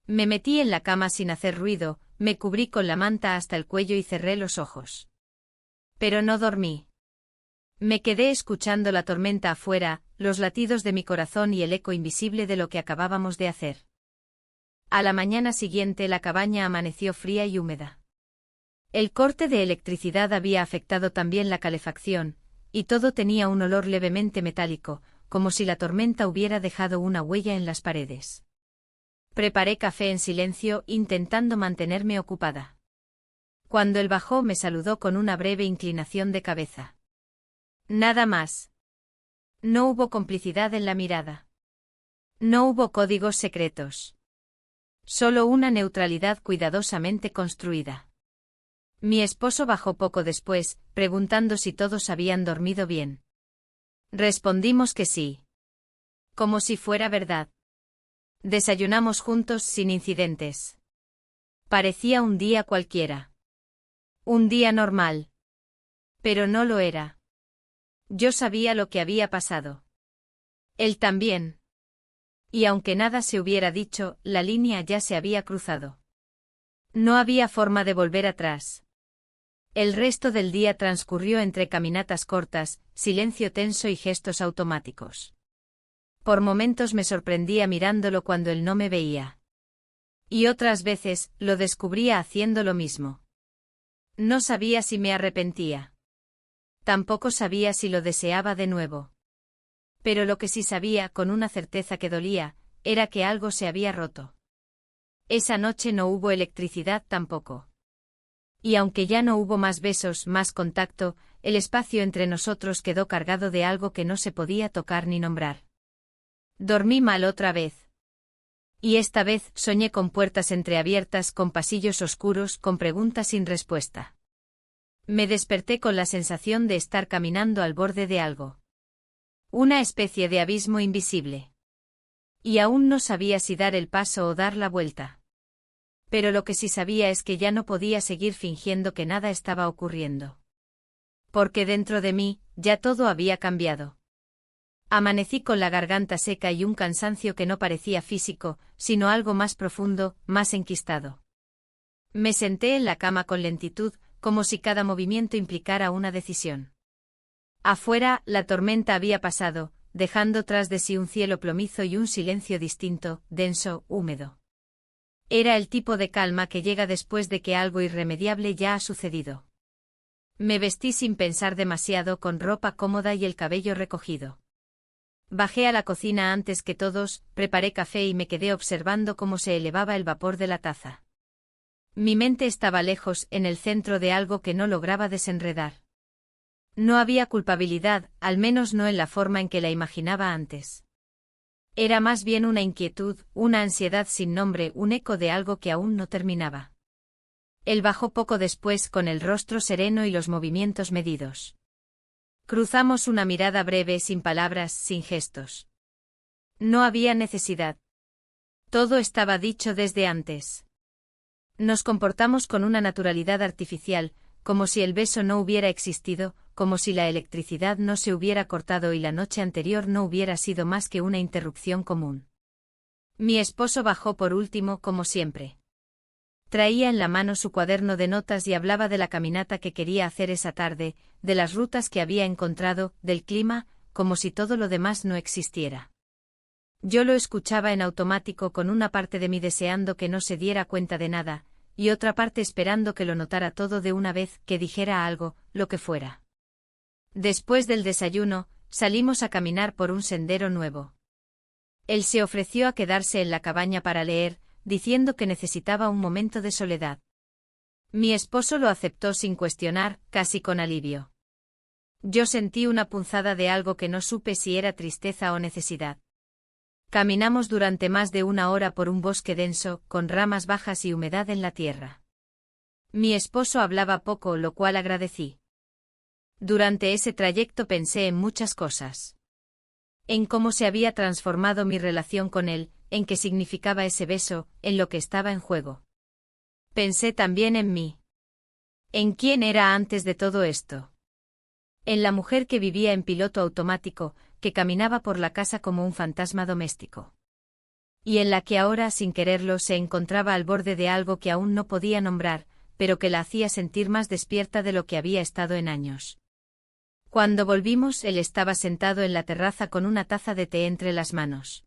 Me metí en la cama sin hacer ruido, me cubrí con la manta hasta el cuello y cerré los ojos. Pero no dormí. Me quedé escuchando la tormenta afuera, los latidos de mi corazón y el eco invisible de lo que acabábamos de hacer. A la mañana siguiente la cabaña amaneció fría y húmeda. El corte de electricidad había afectado también la calefacción, y todo tenía un olor levemente metálico, como si la tormenta hubiera dejado una huella en las paredes. Preparé café en silencio, intentando mantenerme ocupada. Cuando él bajó me saludó con una breve inclinación de cabeza. Nada más. No hubo complicidad en la mirada. No hubo códigos secretos. Solo una neutralidad cuidadosamente construida. Mi esposo bajó poco después, preguntando si todos habían dormido bien. Respondimos que sí. Como si fuera verdad. Desayunamos juntos sin incidentes. Parecía un día cualquiera. Un día normal. Pero no lo era. Yo sabía lo que había pasado. Él también. Y aunque nada se hubiera dicho, la línea ya se había cruzado. No había forma de volver atrás. El resto del día transcurrió entre caminatas cortas, silencio tenso y gestos automáticos. Por momentos me sorprendía mirándolo cuando él no me veía. Y otras veces, lo descubría haciendo lo mismo. No sabía si me arrepentía. Tampoco sabía si lo deseaba de nuevo. Pero lo que sí sabía, con una certeza que dolía, era que algo se había roto. Esa noche no hubo electricidad tampoco. Y aunque ya no hubo más besos, más contacto, el espacio entre nosotros quedó cargado de algo que no se podía tocar ni nombrar. Dormí mal otra vez. Y esta vez soñé con puertas entreabiertas, con pasillos oscuros, con preguntas sin respuesta. Me desperté con la sensación de estar caminando al borde de algo. Una especie de abismo invisible. Y aún no sabía si dar el paso o dar la vuelta. Pero lo que sí sabía es que ya no podía seguir fingiendo que nada estaba ocurriendo. Porque dentro de mí, ya todo había cambiado. Amanecí con la garganta seca y un cansancio que no parecía físico, sino algo más profundo, más enquistado. Me senté en la cama con lentitud, como si cada movimiento implicara una decisión. Afuera, la tormenta había pasado, dejando tras de sí un cielo plomizo y un silencio distinto, denso, húmedo. Era el tipo de calma que llega después de que algo irremediable ya ha sucedido. Me vestí sin pensar demasiado, con ropa cómoda y el cabello recogido. Bajé a la cocina antes que todos, preparé café y me quedé observando cómo se elevaba el vapor de la taza. Mi mente estaba lejos, en el centro de algo que no lograba desenredar. No había culpabilidad, al menos no en la forma en que la imaginaba antes. Era más bien una inquietud, una ansiedad sin nombre, un eco de algo que aún no terminaba. Él bajó poco después con el rostro sereno y los movimientos medidos. Cruzamos una mirada breve, sin palabras, sin gestos. No había necesidad. Todo estaba dicho desde antes. Nos comportamos con una naturalidad artificial, como si el beso no hubiera existido, como si la electricidad no se hubiera cortado y la noche anterior no hubiera sido más que una interrupción común. Mi esposo bajó por último, como siempre. Traía en la mano su cuaderno de notas y hablaba de la caminata que quería hacer esa tarde, de las rutas que había encontrado, del clima, como si todo lo demás no existiera. Yo lo escuchaba en automático, con una parte de mí deseando que no se diera cuenta de nada, y otra parte esperando que lo notara todo de una vez, que dijera algo, lo que fuera. Después del desayuno, salimos a caminar por un sendero nuevo. Él se ofreció a quedarse en la cabaña para leer, diciendo que necesitaba un momento de soledad. Mi esposo lo aceptó sin cuestionar, casi con alivio. Yo sentí una punzada de algo que no supe si era tristeza o necesidad. Caminamos durante más de una hora por un bosque denso, con ramas bajas y humedad en la tierra. Mi esposo hablaba poco, lo cual agradecí. Durante ese trayecto pensé en muchas cosas. En cómo se había transformado mi relación con él, en qué significaba ese beso, en lo que estaba en juego. Pensé también en mí. ¿En quién era antes de todo esto? En la mujer que vivía en piloto automático, que caminaba por la casa como un fantasma doméstico. Y en la que ahora, sin quererlo, se encontraba al borde de algo que aún no podía nombrar, pero que la hacía sentir más despierta de lo que había estado en años. Cuando volvimos, él estaba sentado en la terraza con una taza de té entre las manos.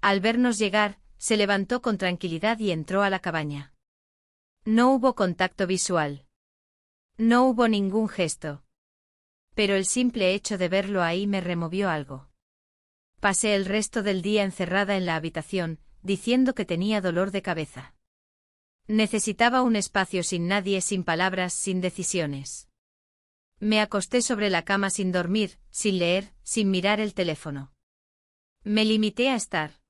Al vernos llegar, se levantó con tranquilidad y entró a la cabaña. No hubo contacto visual. No hubo ningún gesto. Pero el simple hecho de verlo ahí me removió algo. Pasé el resto del día encerrada en la habitación, diciendo que tenía dolor de cabeza. Necesitaba un espacio sin nadie, sin palabras, sin decisiones. Me acosté sobre la cama sin dormir, sin leer, sin mirar el teléfono. Me limité a estar.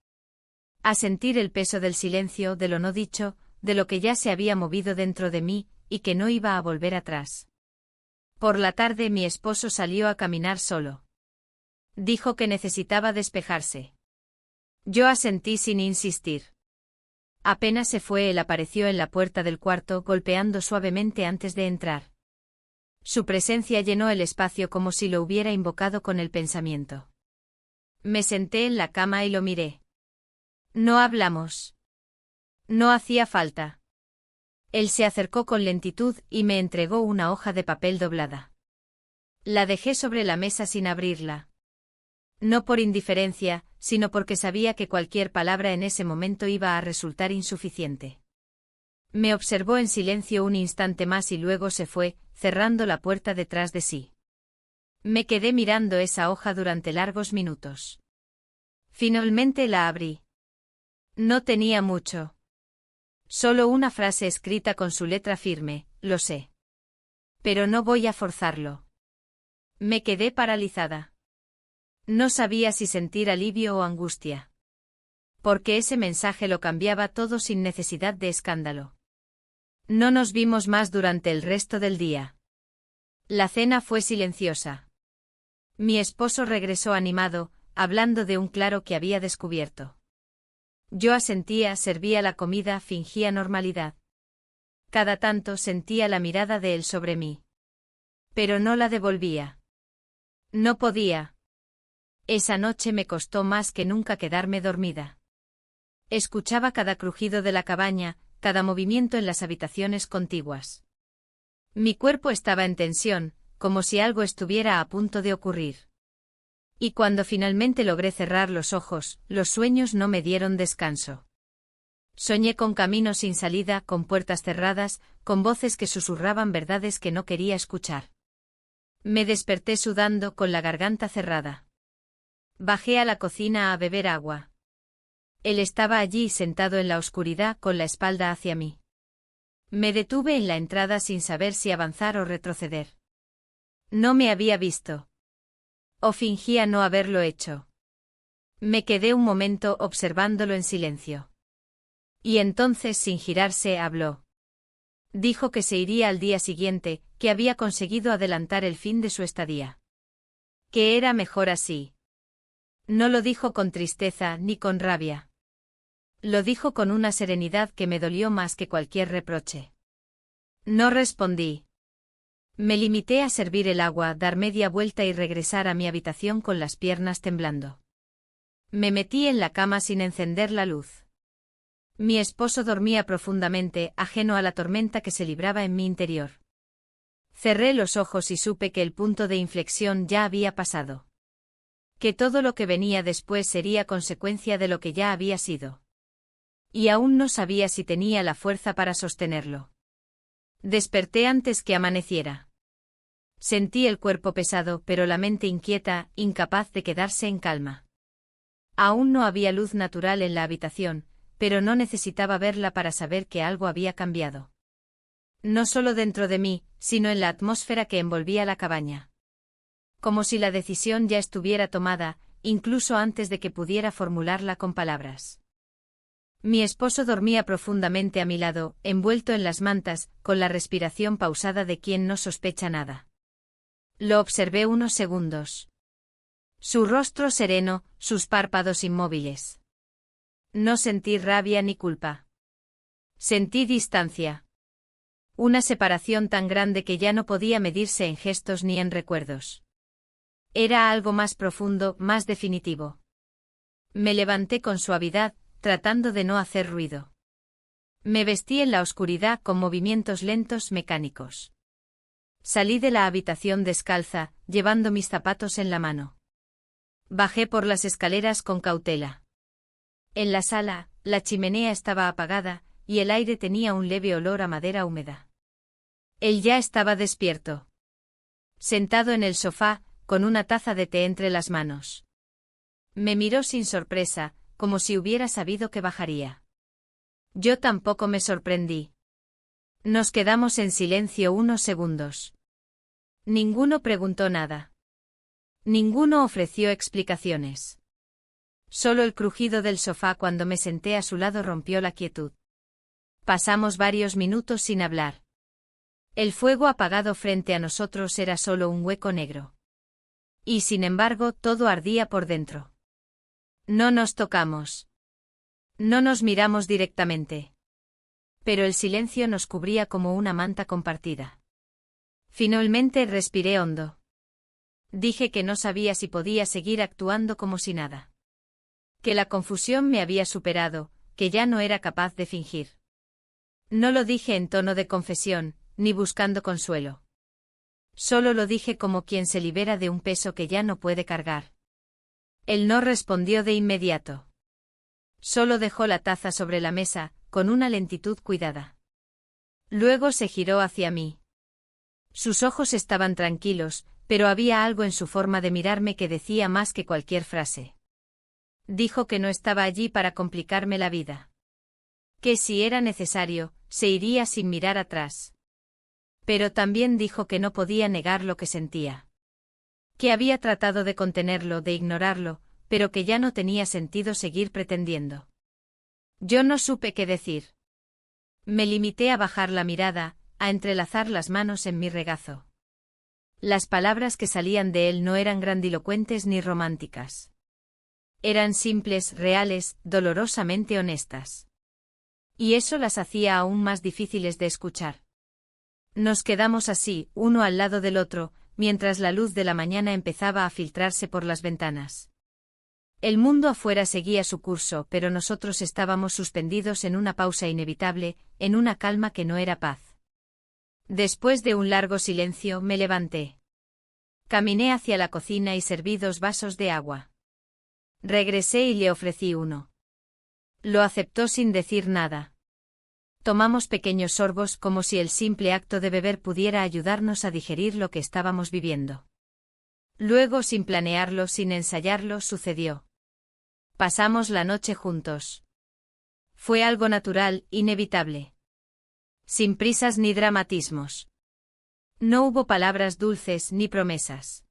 A sentir el peso del silencio, de lo no dicho, de lo que ya se había movido dentro de mí, y que no iba a volver atrás. Por la tarde mi esposo salió a caminar solo. Dijo que necesitaba despejarse. Yo asentí sin insistir. Apenas se fue, él apareció en la puerta del cuarto, golpeando suavemente antes de entrar. Su presencia llenó el espacio como si lo hubiera invocado con el pensamiento. Me senté en la cama y lo miré. No hablamos. No hacía falta. Él se acercó con lentitud y me entregó una hoja de papel doblada. La dejé sobre la mesa sin abrirla. No por indiferencia, sino porque sabía que cualquier palabra en ese momento iba a resultar insuficiente. Me observó en silencio un instante más y luego se fue, cerrando la puerta detrás de sí. Me quedé mirando esa hoja durante largos minutos. Finalmente la abrí. No tenía mucho. Solo una frase escrita con su letra firme, lo sé. Pero no voy a forzarlo. Me quedé paralizada. No sabía si sentir alivio o angustia. Porque ese mensaje lo cambiaba todo sin necesidad de escándalo. No nos vimos más durante el resto del día. La cena fue silenciosa. Mi esposo regresó animado, hablando de un claro que había descubierto. Yo asentía, servía la comida, fingía normalidad. Cada tanto sentía la mirada de él sobre mí. Pero no la devolvía. No podía. Esa noche me costó más que nunca quedarme dormida. Escuchaba cada crujido de la cabaña, cada movimiento en las habitaciones contiguas. Mi cuerpo estaba en tensión, como si algo estuviera a punto de ocurrir. Y cuando finalmente logré cerrar los ojos, los sueños no me dieron descanso. Soñé con caminos sin salida, con puertas cerradas, con voces que susurraban verdades que no quería escuchar. Me desperté sudando, con la garganta cerrada. Bajé a la cocina a beber agua. Él estaba allí sentado en la oscuridad, con la espalda hacia mí. Me detuve en la entrada sin saber si avanzar o retroceder. No me había visto. O fingía no haberlo hecho. Me quedé un momento observándolo en silencio. Y entonces, sin girarse, habló. Dijo que se iría al día siguiente, que había conseguido adelantar el fin de su estadía. Que era mejor así. No lo dijo con tristeza ni con rabia. Lo dijo con una serenidad que me dolió más que cualquier reproche. No respondí. Me limité a servir el agua, dar media vuelta y regresar a mi habitación con las piernas temblando. Me metí en la cama sin encender la luz. Mi esposo dormía profundamente, ajeno a la tormenta que se libraba en mi interior. Cerré los ojos y supe que el punto de inflexión ya había pasado. Que todo lo que venía después sería consecuencia de lo que ya había sido. Y aún no sabía si tenía la fuerza para sostenerlo. Desperté antes que amaneciera. Sentí el cuerpo pesado, pero la mente inquieta, incapaz de quedarse en calma. Aún no había luz natural en la habitación, pero no necesitaba verla para saber que algo había cambiado. No solo dentro de mí, sino en la atmósfera que envolvía la cabaña. Como si la decisión ya estuviera tomada, incluso antes de que pudiera formularla con palabras. Mi esposo dormía profundamente a mi lado, envuelto en las mantas, con la respiración pausada de quien no sospecha nada. Lo observé unos segundos. Su rostro sereno, sus párpados inmóviles. No sentí rabia ni culpa. Sentí distancia. Una separación tan grande que ya no podía medirse en gestos ni en recuerdos. Era algo más profundo, más definitivo. Me levanté con suavidad, tratando de no hacer ruido. Me vestí en la oscuridad con movimientos lentos mecánicos. Salí de la habitación descalza, llevando mis zapatos en la mano. Bajé por las escaleras con cautela. En la sala, la chimenea estaba apagada, y el aire tenía un leve olor a madera húmeda. Él ya estaba despierto. Sentado en el sofá, con una taza de té entre las manos. Me miró sin sorpresa, como si hubiera sabido que bajaría. Yo tampoco me sorprendí. Nos quedamos en silencio unos segundos. Ninguno preguntó nada. Ninguno ofreció explicaciones. Solo el crujido del sofá cuando me senté a su lado rompió la quietud. Pasamos varios minutos sin hablar. El fuego apagado frente a nosotros era solo un hueco negro. Y sin embargo todo ardía por dentro. No nos tocamos. No nos miramos directamente. Pero el silencio nos cubría como una manta compartida. Finalmente respiré hondo. Dije que no sabía si podía seguir actuando como si nada. Que la confusión me había superado, que ya no era capaz de fingir. No lo dije en tono de confesión, ni buscando consuelo. Solo lo dije como quien se libera de un peso que ya no puede cargar. Él no respondió de inmediato. Solo dejó la taza sobre la mesa, con una lentitud cuidada. Luego se giró hacia mí. Sus ojos estaban tranquilos, pero había algo en su forma de mirarme que decía más que cualquier frase. Dijo que no estaba allí para complicarme la vida. Que si era necesario, se iría sin mirar atrás. Pero también dijo que no podía negar lo que sentía. Que había tratado de contenerlo, de ignorarlo, pero que ya no tenía sentido seguir pretendiendo. Yo no supe qué decir. Me limité a bajar la mirada, a entrelazar las manos en mi regazo. Las palabras que salían de él no eran grandilocuentes ni románticas. Eran simples, reales, dolorosamente honestas. Y eso las hacía aún más difíciles de escuchar. Nos quedamos así, uno al lado del otro, mientras la luz de la mañana empezaba a filtrarse por las ventanas. El mundo afuera seguía su curso, pero nosotros estábamos suspendidos en una pausa inevitable, en una calma que no era paz. Después de un largo silencio me levanté. Caminé hacia la cocina y serví 2 vasos de agua. Regresé y le ofrecí uno. Lo aceptó sin decir nada. Tomamos pequeños sorbos como si el simple acto de beber pudiera ayudarnos a digerir lo que estábamos viviendo. Luego, sin planearlo, sin ensayarlo, sucedió. Pasamos la noche juntos. Fue algo natural, inevitable. Sin prisas ni dramatismos. No hubo palabras dulces ni promesas.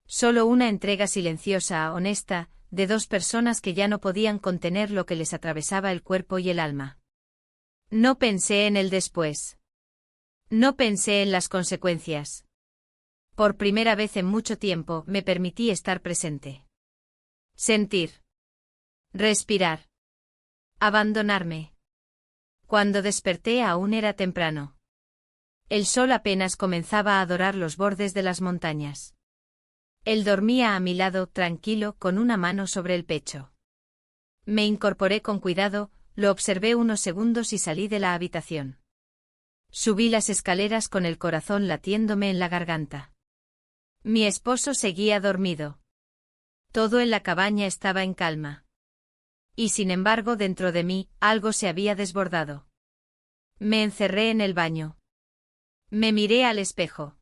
Solo una entrega silenciosa, honesta, de 2 personas que ya no podían contener lo que les atravesaba el cuerpo y el alma. No pensé en el después. No pensé en las consecuencias. Por primera vez en mucho tiempo me permití estar presente. Sentir. Respirar. Abandonarme. Cuando desperté aún era temprano. El sol apenas comenzaba a dorar los bordes de las montañas. Él dormía a mi lado, tranquilo, con una mano sobre el pecho. Me incorporé con cuidado, lo observé unos segundos y salí de la habitación. Subí las escaleras con el corazón latiéndome en la garganta. Mi esposo seguía dormido. Todo en la cabaña estaba en calma. Y sin embargo, dentro de mí, algo se había desbordado. Me encerré en el baño. Me miré al espejo.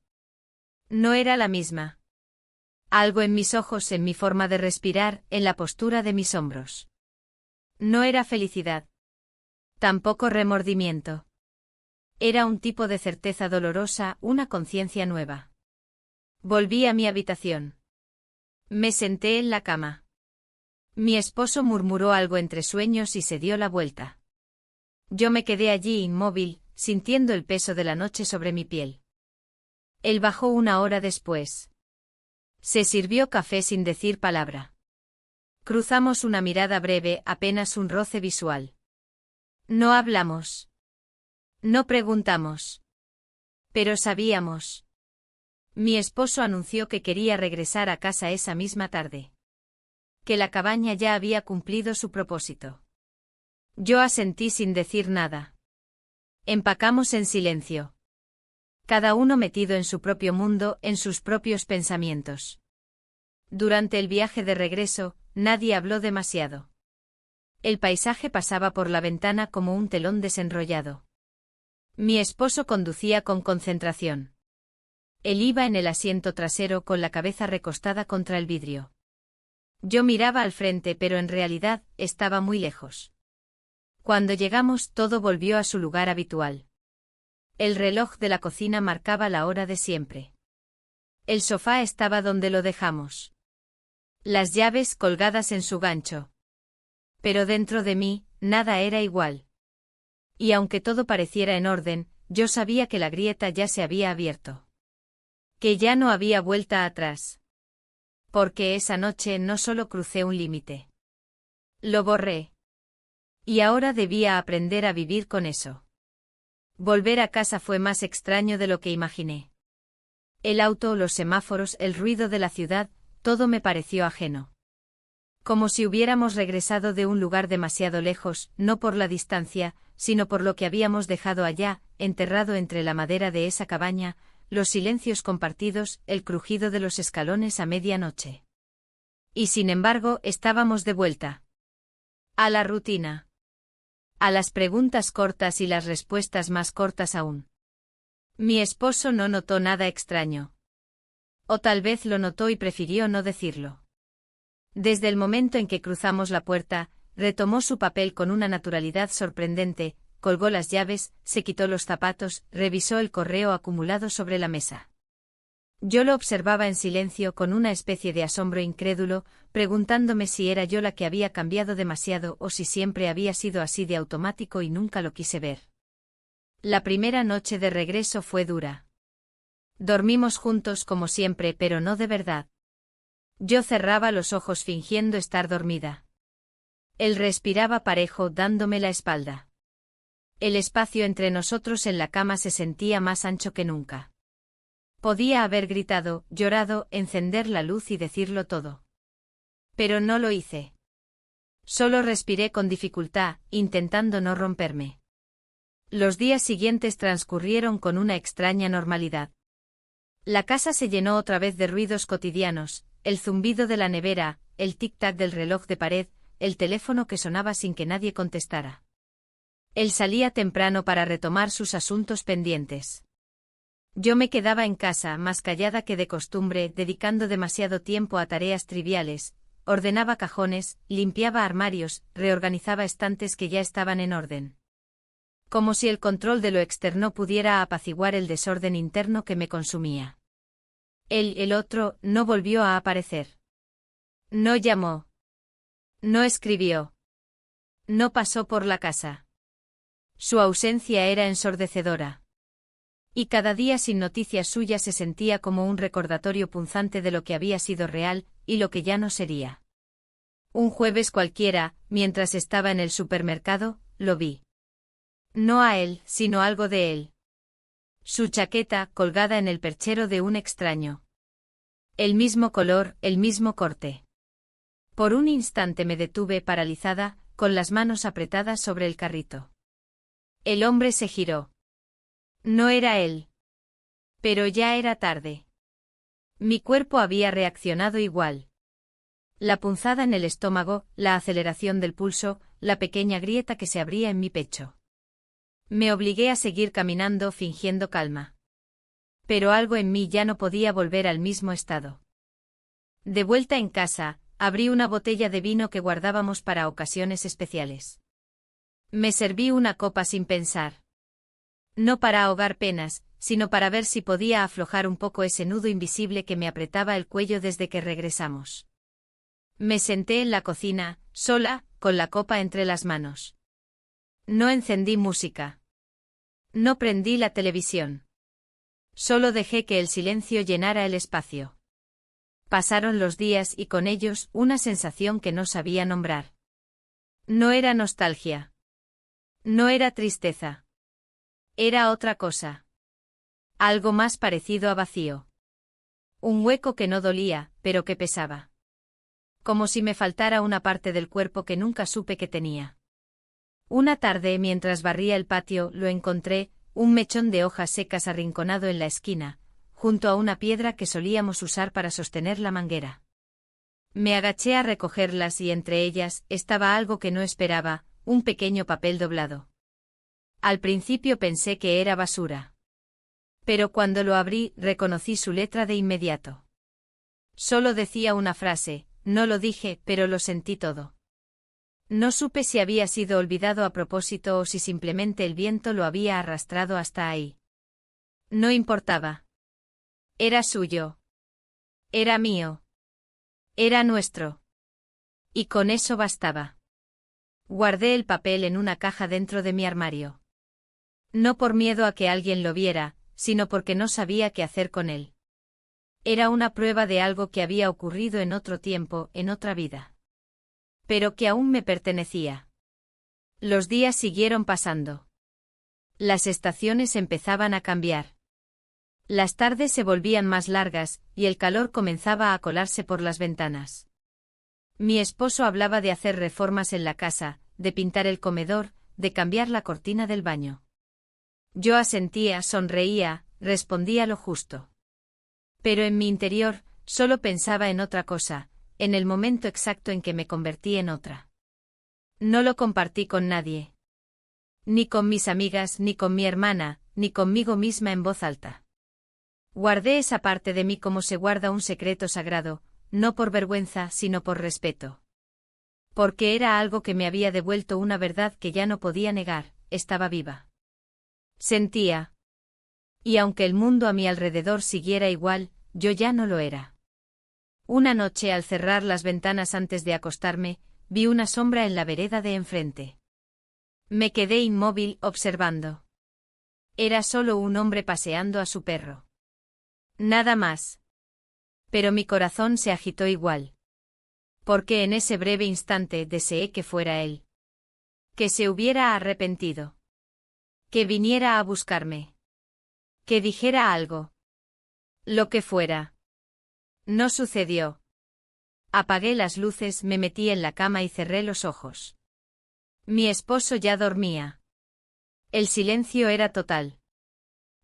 No era la misma. Algo en mis ojos, en mi forma de respirar, en la postura de mis hombros. No era felicidad. Tampoco remordimiento. Era un tipo de certeza dolorosa, una conciencia nueva. Volví a mi habitación. Me senté en la cama. Mi esposo murmuró algo entre sueños y se dio la vuelta. Yo me quedé allí inmóvil, sintiendo el peso de la noche sobre mi piel. Él bajó 1 hora después. Se sirvió café sin decir palabra. Cruzamos una mirada breve, apenas un roce visual. No hablamos. No preguntamos. Pero sabíamos. Mi esposo anunció que quería regresar a casa esa misma tarde. Que la cabaña ya había cumplido su propósito. Yo asentí sin decir nada. Empacamos en silencio. Cada uno metido en su propio mundo, en sus propios pensamientos. Durante el viaje de regreso, nadie habló demasiado. El paisaje pasaba por la ventana como un telón desenrollado. Mi esposo conducía con concentración. Él iba en el asiento trasero con la cabeza recostada contra el vidrio. Yo miraba al frente, pero en realidad estaba muy lejos. Cuando llegamos, todo volvió a su lugar habitual. El reloj de la cocina marcaba la hora de siempre. El sofá estaba donde lo dejamos. Las llaves colgadas en su gancho. Pero dentro de mí, nada era igual. Y aunque todo pareciera en orden, yo sabía que la grieta ya se había abierto. Que ya no había vuelta atrás. Porque esa noche no solo crucé un límite. Lo borré. Y ahora debía aprender a vivir con eso. Volver a casa fue más extraño de lo que imaginé. El auto, los semáforos, el ruido de la ciudad, todo me pareció ajeno. Como si hubiéramos regresado de un lugar demasiado lejos, no por la distancia, sino por lo que habíamos dejado allá, enterrado entre la madera de esa cabaña, los silencios compartidos, el crujido de los escalones a medianoche. Y sin embargo, estábamos de vuelta. A la rutina. A las preguntas cortas y las respuestas más cortas aún. Mi esposo no notó nada extraño. O tal vez lo notó y prefirió no decirlo. Desde el momento en que cruzamos la puerta, retomó su papel con una naturalidad sorprendente, colgó las llaves, se quitó los zapatos, revisó el correo acumulado sobre la mesa. Yo lo observaba en silencio con una especie de asombro incrédulo, preguntándome si era yo la que había cambiado demasiado o si siempre había sido así de automático y nunca lo quise ver. La primera noche de regreso fue dura. Dormimos juntos como siempre, pero no de verdad. Yo cerraba los ojos fingiendo estar dormida. Él respiraba parejo, dándome la espalda. El espacio entre nosotros en la cama se sentía más ancho que nunca. Podía haber gritado, llorado, encender la luz y decirlo todo. Pero no lo hice. Solo respiré con dificultad, intentando no romperme. Los días siguientes transcurrieron con una extraña normalidad. La casa se llenó otra vez de ruidos cotidianos, el zumbido de la nevera, el tic-tac del reloj de pared, el teléfono que sonaba sin que nadie contestara. Él salía temprano para retomar sus asuntos pendientes. Yo me quedaba en casa, más callada que de costumbre, dedicando demasiado tiempo a tareas triviales, ordenaba cajones, limpiaba armarios, reorganizaba estantes que ya estaban en orden. Como si el control de lo externo pudiera apaciguar el desorden interno que me consumía. El otro, no volvió a aparecer. No llamó. No escribió. No pasó por la casa. Su ausencia era ensordecedora. Y cada día sin noticias suyas se sentía como un recordatorio punzante de lo que había sido real, y lo que ya no sería. Un jueves cualquiera, mientras estaba en el supermercado, lo vi. No a él, sino algo de él. Su chaqueta, colgada en el perchero de un extraño. El mismo color, el mismo corte. Por un instante me detuve paralizada, con las manos apretadas sobre el carrito. El hombre se giró. No era él. Pero ya era tarde. Mi cuerpo había reaccionado igual. La punzada en el estómago, la aceleración del pulso, la pequeña grieta que se abría en mi pecho. Me obligué a seguir caminando fingiendo calma. Pero algo en mí ya no podía volver al mismo estado. De vuelta en casa, abrí una botella de vino que guardábamos para ocasiones especiales. Me serví una copa sin pensar. No para ahogar penas, sino para ver si podía aflojar un poco ese nudo invisible que me apretaba el cuello desde que regresamos. Me senté en la cocina, sola, con la copa entre las manos. No encendí música. No prendí la televisión. Solo dejé que el silencio llenara el espacio. Pasaron los días y con ellos una sensación que no sabía nombrar. No era nostalgia. No era tristeza. Era otra cosa. Algo más parecido a vacío. Un hueco que no dolía, pero que pesaba. Como si me faltara una parte del cuerpo que nunca supe que tenía. Una tarde, mientras barría el patio, lo encontré, un mechón de hojas secas arrinconado en la esquina, junto a una piedra que solíamos usar para sostener la manguera. Me agaché a recogerlas y entre ellas estaba algo que no esperaba, un pequeño papel doblado. Al principio pensé que era basura. Pero cuando lo abrí, reconocí su letra de inmediato. Solo decía una frase, no lo dije, pero lo sentí todo. No supe si había sido olvidado a propósito o si simplemente el viento lo había arrastrado hasta ahí. No importaba. Era suyo. Era mío. Era nuestro. Y con eso bastaba. Guardé el papel en una caja dentro de mi armario. No por miedo a que alguien lo viera, sino porque no sabía qué hacer con él. Era una prueba de algo que había ocurrido en otro tiempo, en otra vida. Pero que aún me pertenecía. Los días siguieron pasando. Las estaciones empezaban a cambiar. Las tardes se volvían más largas, y el calor comenzaba a colarse por las ventanas. Mi esposo hablaba de hacer reformas en la casa, de pintar el comedor, de cambiar la cortina del baño. Yo asentía, sonreía, respondía lo justo. Pero en mi interior, solo pensaba en otra cosa, en el momento exacto en que me convertí en otra. No lo compartí con nadie. Ni con mis amigas, ni con mi hermana, ni conmigo misma en voz alta. Guardé esa parte de mí como se guarda un secreto sagrado, no por vergüenza, sino por respeto. Porque era algo que me había devuelto una verdad que ya no podía negar, estaba viva. Sentía. Y aunque el mundo a mi alrededor siguiera igual, yo ya no lo era. Una noche al cerrar las ventanas antes de acostarme, vi una sombra en la vereda de enfrente. Me quedé inmóvil observando. Era solo un hombre paseando a su perro. Nada más. Pero mi corazón se agitó igual. Porque en ese breve instante deseé que fuera él. Que se hubiera arrepentido. Que viniera a buscarme. Que dijera algo. Lo que fuera. No sucedió. Apagué las luces, me metí en la cama y cerré los ojos. Mi esposo ya dormía. El silencio era total.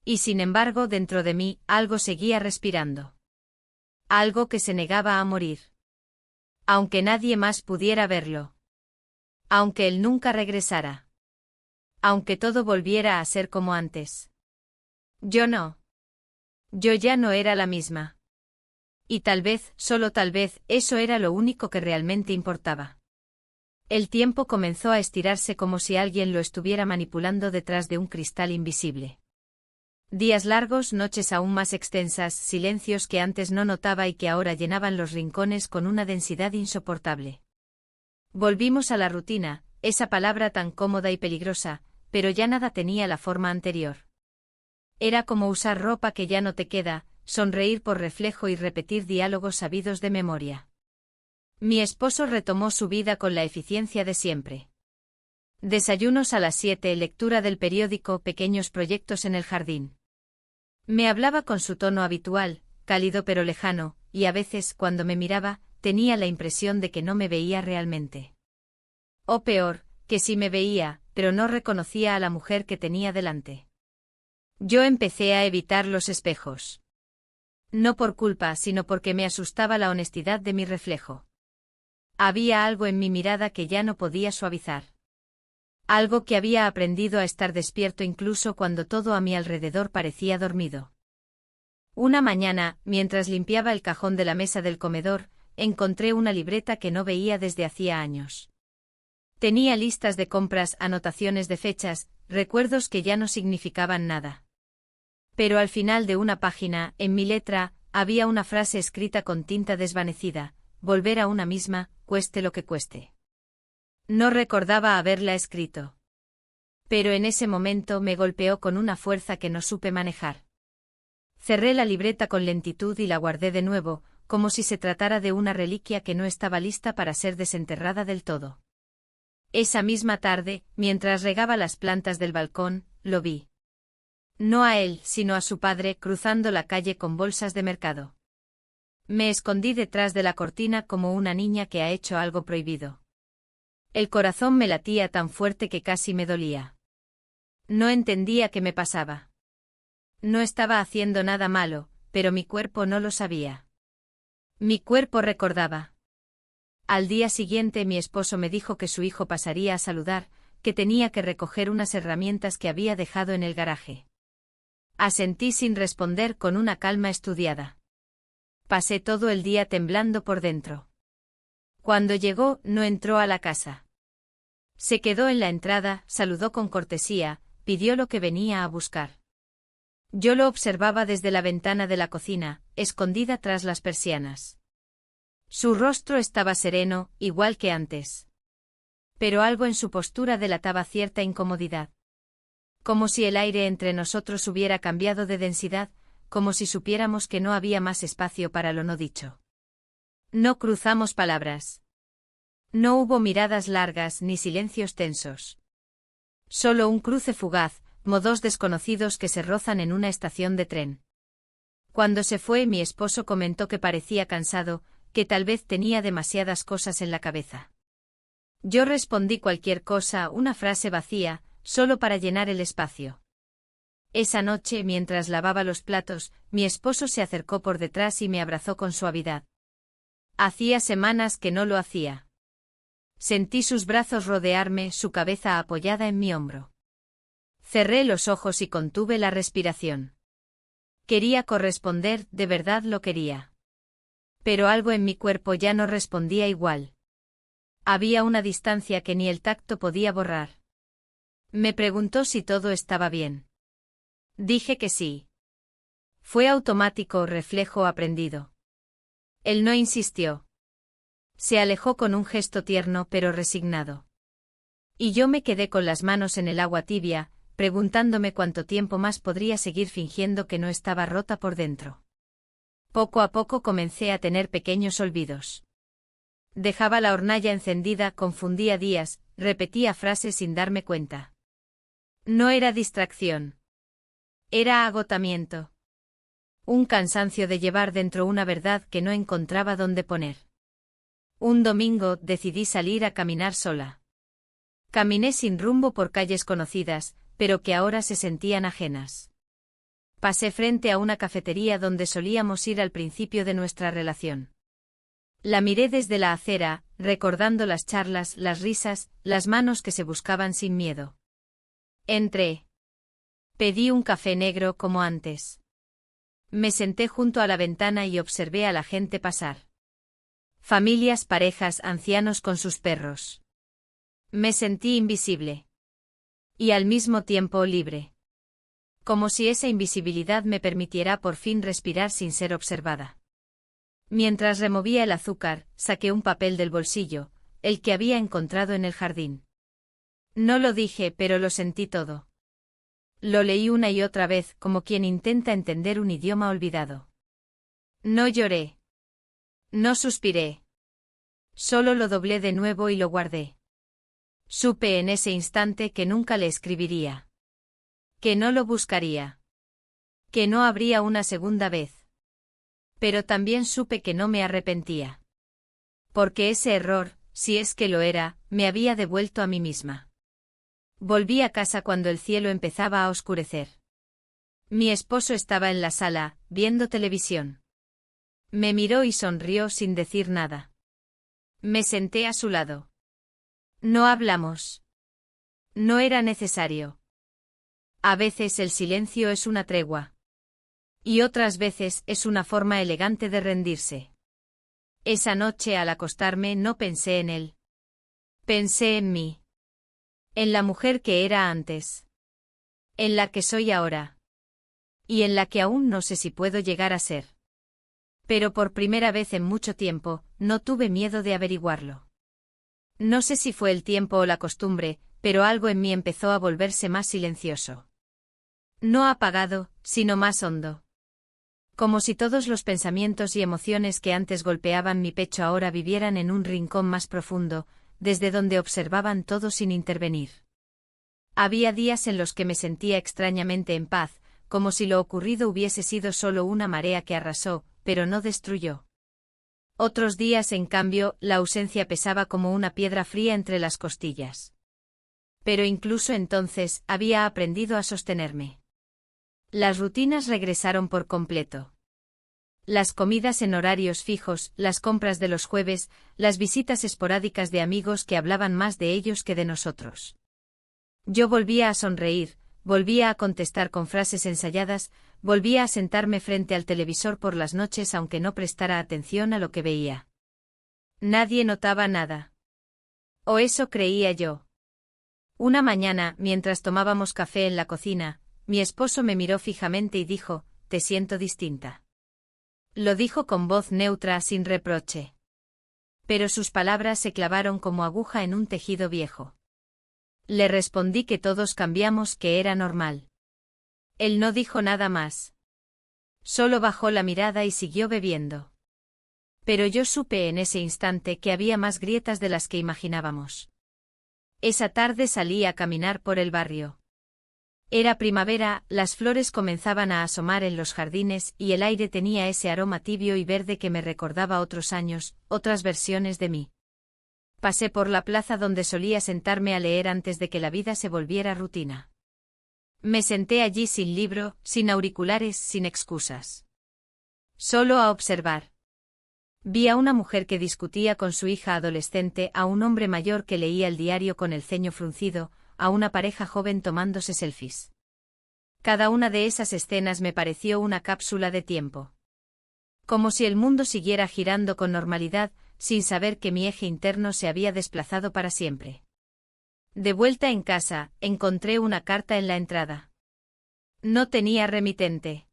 Y sin embargo, dentro de mí, algo seguía respirando. Algo que se negaba a morir. Aunque nadie más pudiera verlo. Aunque él nunca regresara. Aunque todo volviera a ser como antes. Yo no. Yo ya no era la misma. Y tal vez, solo tal vez, eso era lo único que realmente importaba. El tiempo comenzó a estirarse como si alguien lo estuviera manipulando detrás de un cristal invisible. Días largos, noches aún más extensas, silencios que antes no notaba y que ahora llenaban los rincones con una densidad insoportable. Volvimos a la rutina, esa palabra tan cómoda y peligrosa, pero ya nada tenía la forma anterior. Era como usar ropa que ya no te queda, sonreír por reflejo y repetir diálogos sabidos de memoria. Mi esposo retomó su vida con la eficiencia de siempre. Desayunos a las 7, lectura del periódico, pequeños proyectos en el jardín. Me hablaba con su tono habitual, cálido pero lejano, y a veces, cuando me miraba, tenía la impresión de que no me veía realmente. O peor, que sí me veía, pero no reconocía a la mujer que tenía delante. Yo empecé a evitar los espejos. No por culpa, sino porque me asustaba la honestidad de mi reflejo. Había algo en mi mirada que ya no podía suavizar. Algo que había aprendido a estar despierto incluso cuando todo a mi alrededor parecía dormido. Una mañana, mientras limpiaba el cajón de la mesa del comedor, encontré una libreta que no veía desde hacía años. Tenía listas de compras, anotaciones de fechas, recuerdos que ya no significaban nada. Pero al final de una página, en mi letra, había una frase escrita con tinta desvanecida: volver a una misma, cueste lo que cueste. No recordaba haberla escrito. Pero en ese momento me golpeó con una fuerza que no supe manejar. Cerré la libreta con lentitud y la guardé de nuevo, como si se tratara de una reliquia que no estaba lista para ser desenterrada del todo. Esa misma tarde, mientras regaba las plantas del balcón, lo vi. No a él, sino a su padre, cruzando la calle con bolsas de mercado. Me escondí detrás de la cortina como una niña que ha hecho algo prohibido. El corazón me latía tan fuerte que casi me dolía. No entendía qué me pasaba. No estaba haciendo nada malo, pero mi cuerpo no lo sabía. Mi cuerpo recordaba. Al día siguiente mi esposo me dijo que su hijo pasaría a saludar, que tenía que recoger unas herramientas que había dejado en el garaje. Asentí sin responder con una calma estudiada. Pasé todo el día temblando por dentro. Cuando llegó, no entró a la casa. Se quedó en la entrada, saludó con cortesía, pidió lo que venía a buscar. Yo lo observaba desde la ventana de la cocina, escondida tras las persianas. Su rostro estaba sereno, igual que antes. Pero algo en su postura delataba cierta incomodidad. Como si el aire entre nosotros hubiera cambiado de densidad, como si supiéramos que no había más espacio para lo no dicho. No cruzamos palabras. No hubo miradas largas ni silencios tensos. Solo un cruce fugaz, como dos desconocidos que se rozan en una estación de tren. Cuando se fue, mi esposo comentó que parecía cansado, que tal vez tenía demasiadas cosas en la cabeza. Yo respondí cualquier cosa, una frase vacía, solo para llenar el espacio. Esa noche, mientras lavaba los platos, mi esposo se acercó por detrás y me abrazó con suavidad. Hacía semanas que no lo hacía. Sentí sus brazos rodearme, su cabeza apoyada en mi hombro. Cerré los ojos y contuve la respiración. Quería corresponder, de verdad lo quería. Pero algo en mi cuerpo ya no respondía igual. Había una distancia que ni el tacto podía borrar. Me preguntó si todo estaba bien. Dije que sí. Fue automático, reflejo aprendido. Él no insistió. Se alejó con un gesto tierno pero resignado. Y yo me quedé con las manos en el agua tibia, preguntándome cuánto tiempo más podría seguir fingiendo que no estaba rota por dentro. Poco a poco comencé a tener pequeños olvidos. Dejaba la hornalla encendida, confundía días, repetía frases sin darme cuenta. No era distracción. Era agotamiento. Un cansancio de llevar dentro una verdad que no encontraba dónde poner. Un domingo decidí salir a caminar sola. Caminé sin rumbo por calles conocidas, pero que ahora se sentían ajenas. Pasé frente a una cafetería donde solíamos ir al principio de nuestra relación. La miré desde la acera, recordando las charlas, las risas, las manos que se buscaban sin miedo. Entré. Pedí un café negro como antes. Me senté junto a la ventana y observé a la gente pasar. Familias, parejas, ancianos con sus perros. Me sentí invisible. Y al mismo tiempo libre. Como si esa invisibilidad me permitiera por fin respirar sin ser observada. Mientras removía el azúcar, saqué un papel del bolsillo, el que había encontrado en el jardín. No lo dije, pero lo sentí todo. Lo leí una y otra vez, como quien intenta entender un idioma olvidado. No lloré. No suspiré. Solo lo doblé de nuevo y lo guardé. Supe en ese instante que nunca le escribiría. Que no lo buscaría. Que no habría una segunda vez. Pero también supe que no me arrepentía. Porque ese error, si es que lo era, me había devuelto a mí misma. Volví a casa cuando el cielo empezaba a oscurecer. Mi esposo estaba en la sala, viendo televisión. Me miró y sonrió sin decir nada. Me senté a su lado. No hablamos. No era necesario. A veces el silencio es una tregua. Y otras veces es una forma elegante de rendirse. Esa noche al acostarme no pensé en él. Pensé en mí. En la mujer que era antes. En la que soy ahora. Y en la que aún no sé si puedo llegar a ser. Pero por primera vez en mucho tiempo, no tuve miedo de averiguarlo. No sé si fue el tiempo o la costumbre, pero algo en mí empezó a volverse más silencioso. No apagado, sino más hondo. Como si todos los pensamientos y emociones que antes golpeaban mi pecho ahora vivieran en un rincón más profundo, desde donde observaban todo sin intervenir. Había días en los que me sentía extrañamente en paz, como si lo ocurrido hubiese sido solo una marea que arrasó, pero no destruyó. Otros días, en cambio, la ausencia pesaba como una piedra fría entre las costillas. Pero incluso entonces, había aprendido a sostenerme. Las rutinas regresaron por completo. Las comidas en horarios fijos, las compras de los jueves, las visitas esporádicas de amigos que hablaban más de ellos que de nosotros. Yo volvía a sonreír, volvía a contestar con frases ensayadas, volvía a sentarme frente al televisor por las noches aunque no prestara atención a lo que veía. Nadie notaba nada. O eso creía yo. Una mañana, mientras tomábamos café en la cocina, mi esposo me miró fijamente y dijo, «Te siento distinta». Lo dijo con voz neutra, sin reproche. Pero sus palabras se clavaron como aguja en un tejido viejo. Le respondí que todos cambiamos, que era normal. Él no dijo nada más. Solo bajó la mirada y siguió bebiendo. Pero yo supe en ese instante que había más grietas de las que imaginábamos. Esa tarde salí a caminar por el barrio. Era primavera, las flores comenzaban a asomar en los jardines y el aire tenía ese aroma tibio y verde que me recordaba otros años, otras versiones de mí. Pasé por la plaza donde solía sentarme a leer antes de que la vida se volviera rutina. Me senté allí sin libro, sin auriculares, sin excusas. Solo a observar. Vi a una mujer que discutía con su hija adolescente, a un hombre mayor que leía el diario con el ceño fruncido, a una pareja joven tomándose selfies. Cada una de esas escenas me pareció una cápsula de tiempo. Como si el mundo siguiera girando con normalidad, sin saber que mi eje interno se había desplazado para siempre. De vuelta en casa, encontré una carta en la entrada. No tenía remitente.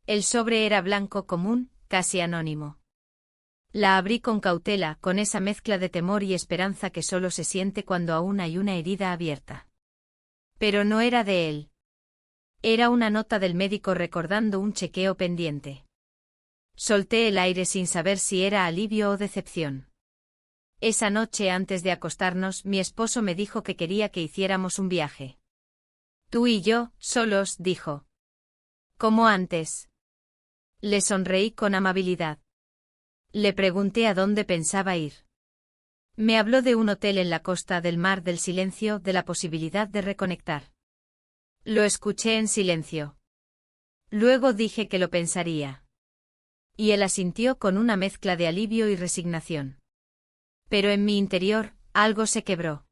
El sobre era blanco común, casi anónimo. La abrí con cautela, con esa mezcla de temor y esperanza que solo se siente cuando aún hay una herida abierta. Pero no era de él. Era una nota del médico recordando un chequeo pendiente. Solté el aire sin saber si era alivio o decepción. Esa noche antes de acostarnos, mi esposo me dijo que quería que hiciéramos un viaje. Tú y yo, solos, dijo. Como antes. Le sonreí con amabilidad. Le pregunté a dónde pensaba ir. Me habló de un hotel en la costa del mar, del silencio, de la posibilidad de reconectar. Lo escuché en silencio. Luego dije que lo pensaría. Y él asintió con una mezcla de alivio y resignación. Pero en mi interior, algo se quebró.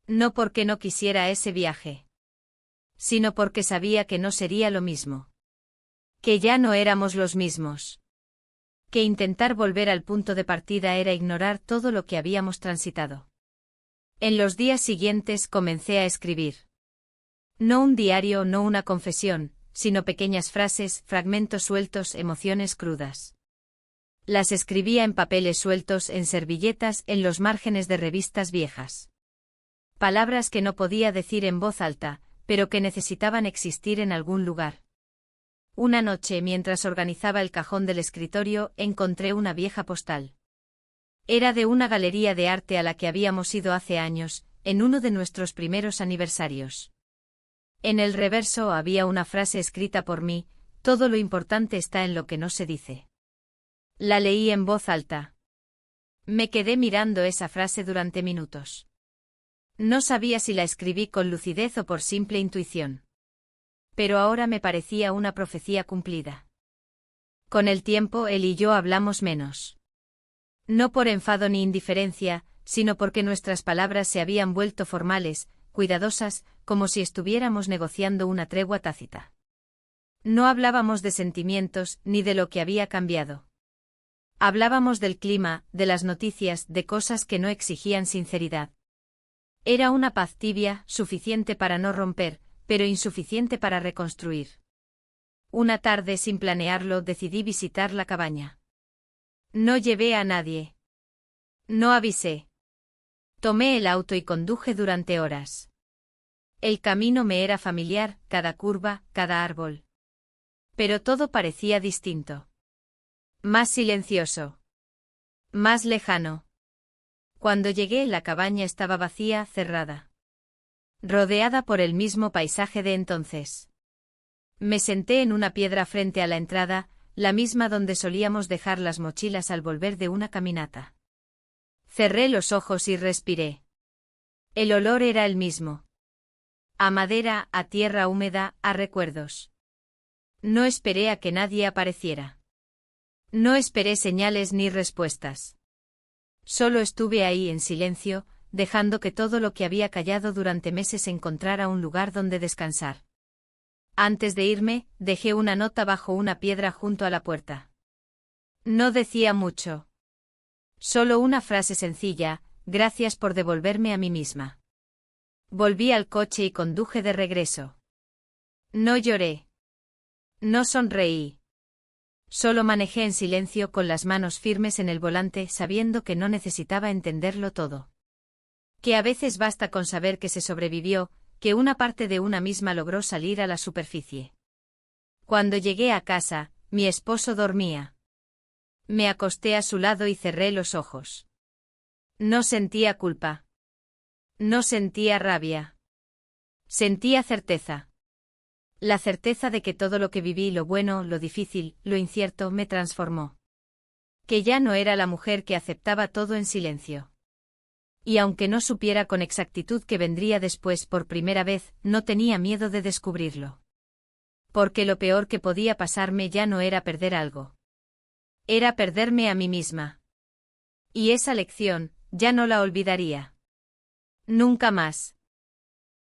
No porque no quisiera ese viaje, sino porque sabía que no sería lo mismo. Que ya no éramos los mismos. Que intentar volver al punto de partida era ignorar todo lo que habíamos transitado. En los días siguientes comencé a escribir. No un diario, no una confesión, sino pequeñas frases, fragmentos sueltos, emociones crudas. Las escribía en papeles sueltos, en servilletas, en los márgenes de revistas viejas. Palabras que no podía decir en voz alta, pero que necesitaban existir en algún lugar. Una noche, mientras organizaba el cajón del escritorio, encontré una vieja postal. Era de una galería de arte a la que habíamos ido hace años, en uno de nuestros primeros aniversarios. En el reverso había una frase escrita por mí: todo lo importante está en lo que no se dice. La leí en voz alta. Me quedé mirando esa frase durante minutos. No sabía si la escribí con lucidez o por simple intuición. Pero ahora me parecía una profecía cumplida. Con el tiempo él y yo hablamos menos. No por enfado ni indiferencia, sino porque nuestras palabras se habían vuelto formales, cuidadosas, como si estuviéramos negociando una tregua tácita. No hablábamos de sentimientos, ni de lo que había cambiado. Hablábamos del clima, de las noticias, de cosas que no exigían sinceridad. Era una paz tibia, suficiente para no romper, pero insuficiente para reconstruir. Una tarde, sin planearlo, decidí visitar la cabaña. No llevé a nadie. No avisé. Tomé el auto y conduje durante horas. El camino me era familiar, cada curva, cada árbol. Pero todo parecía distinto. Más silencioso. Más lejano. Cuando llegué, la cabaña estaba vacía, cerrada. Rodeada por el mismo paisaje de entonces. Me senté en una piedra frente a la entrada, la misma donde solíamos dejar las mochilas al volver de una caminata. Cerré los ojos y respiré. El olor era el mismo. A madera, a tierra húmeda, a recuerdos. No esperé a que nadie apareciera. No esperé señales ni respuestas. Solo estuve ahí en silencio, dejando que todo lo que había callado durante meses encontrara un lugar donde descansar. Antes de irme, dejé una nota bajo una piedra junto a la puerta. No decía mucho. Solo una frase sencilla: gracias por devolverme a mí misma. Volví al coche y conduje de regreso. No lloré. No sonreí. Solo manejé en silencio con las manos firmes en el volante, sabiendo que no necesitaba entenderlo todo. Que a veces basta con saber que se sobrevivió, que una parte de una misma logró salir a la superficie. Cuando llegué a casa, mi esposo dormía. Me acosté a su lado y cerré los ojos. No sentía culpa. No sentía rabia. Sentía certeza. La certeza de que todo lo que viví, lo bueno, lo difícil, lo incierto, me transformó. Que ya no era la mujer que aceptaba todo en silencio. Y aunque no supiera con exactitud qué vendría después por primera vez, no tenía miedo de descubrirlo. Porque lo peor que podía pasarme ya no era perder algo. Era perderme a mí misma. Y esa lección, ya no la olvidaría. Nunca más.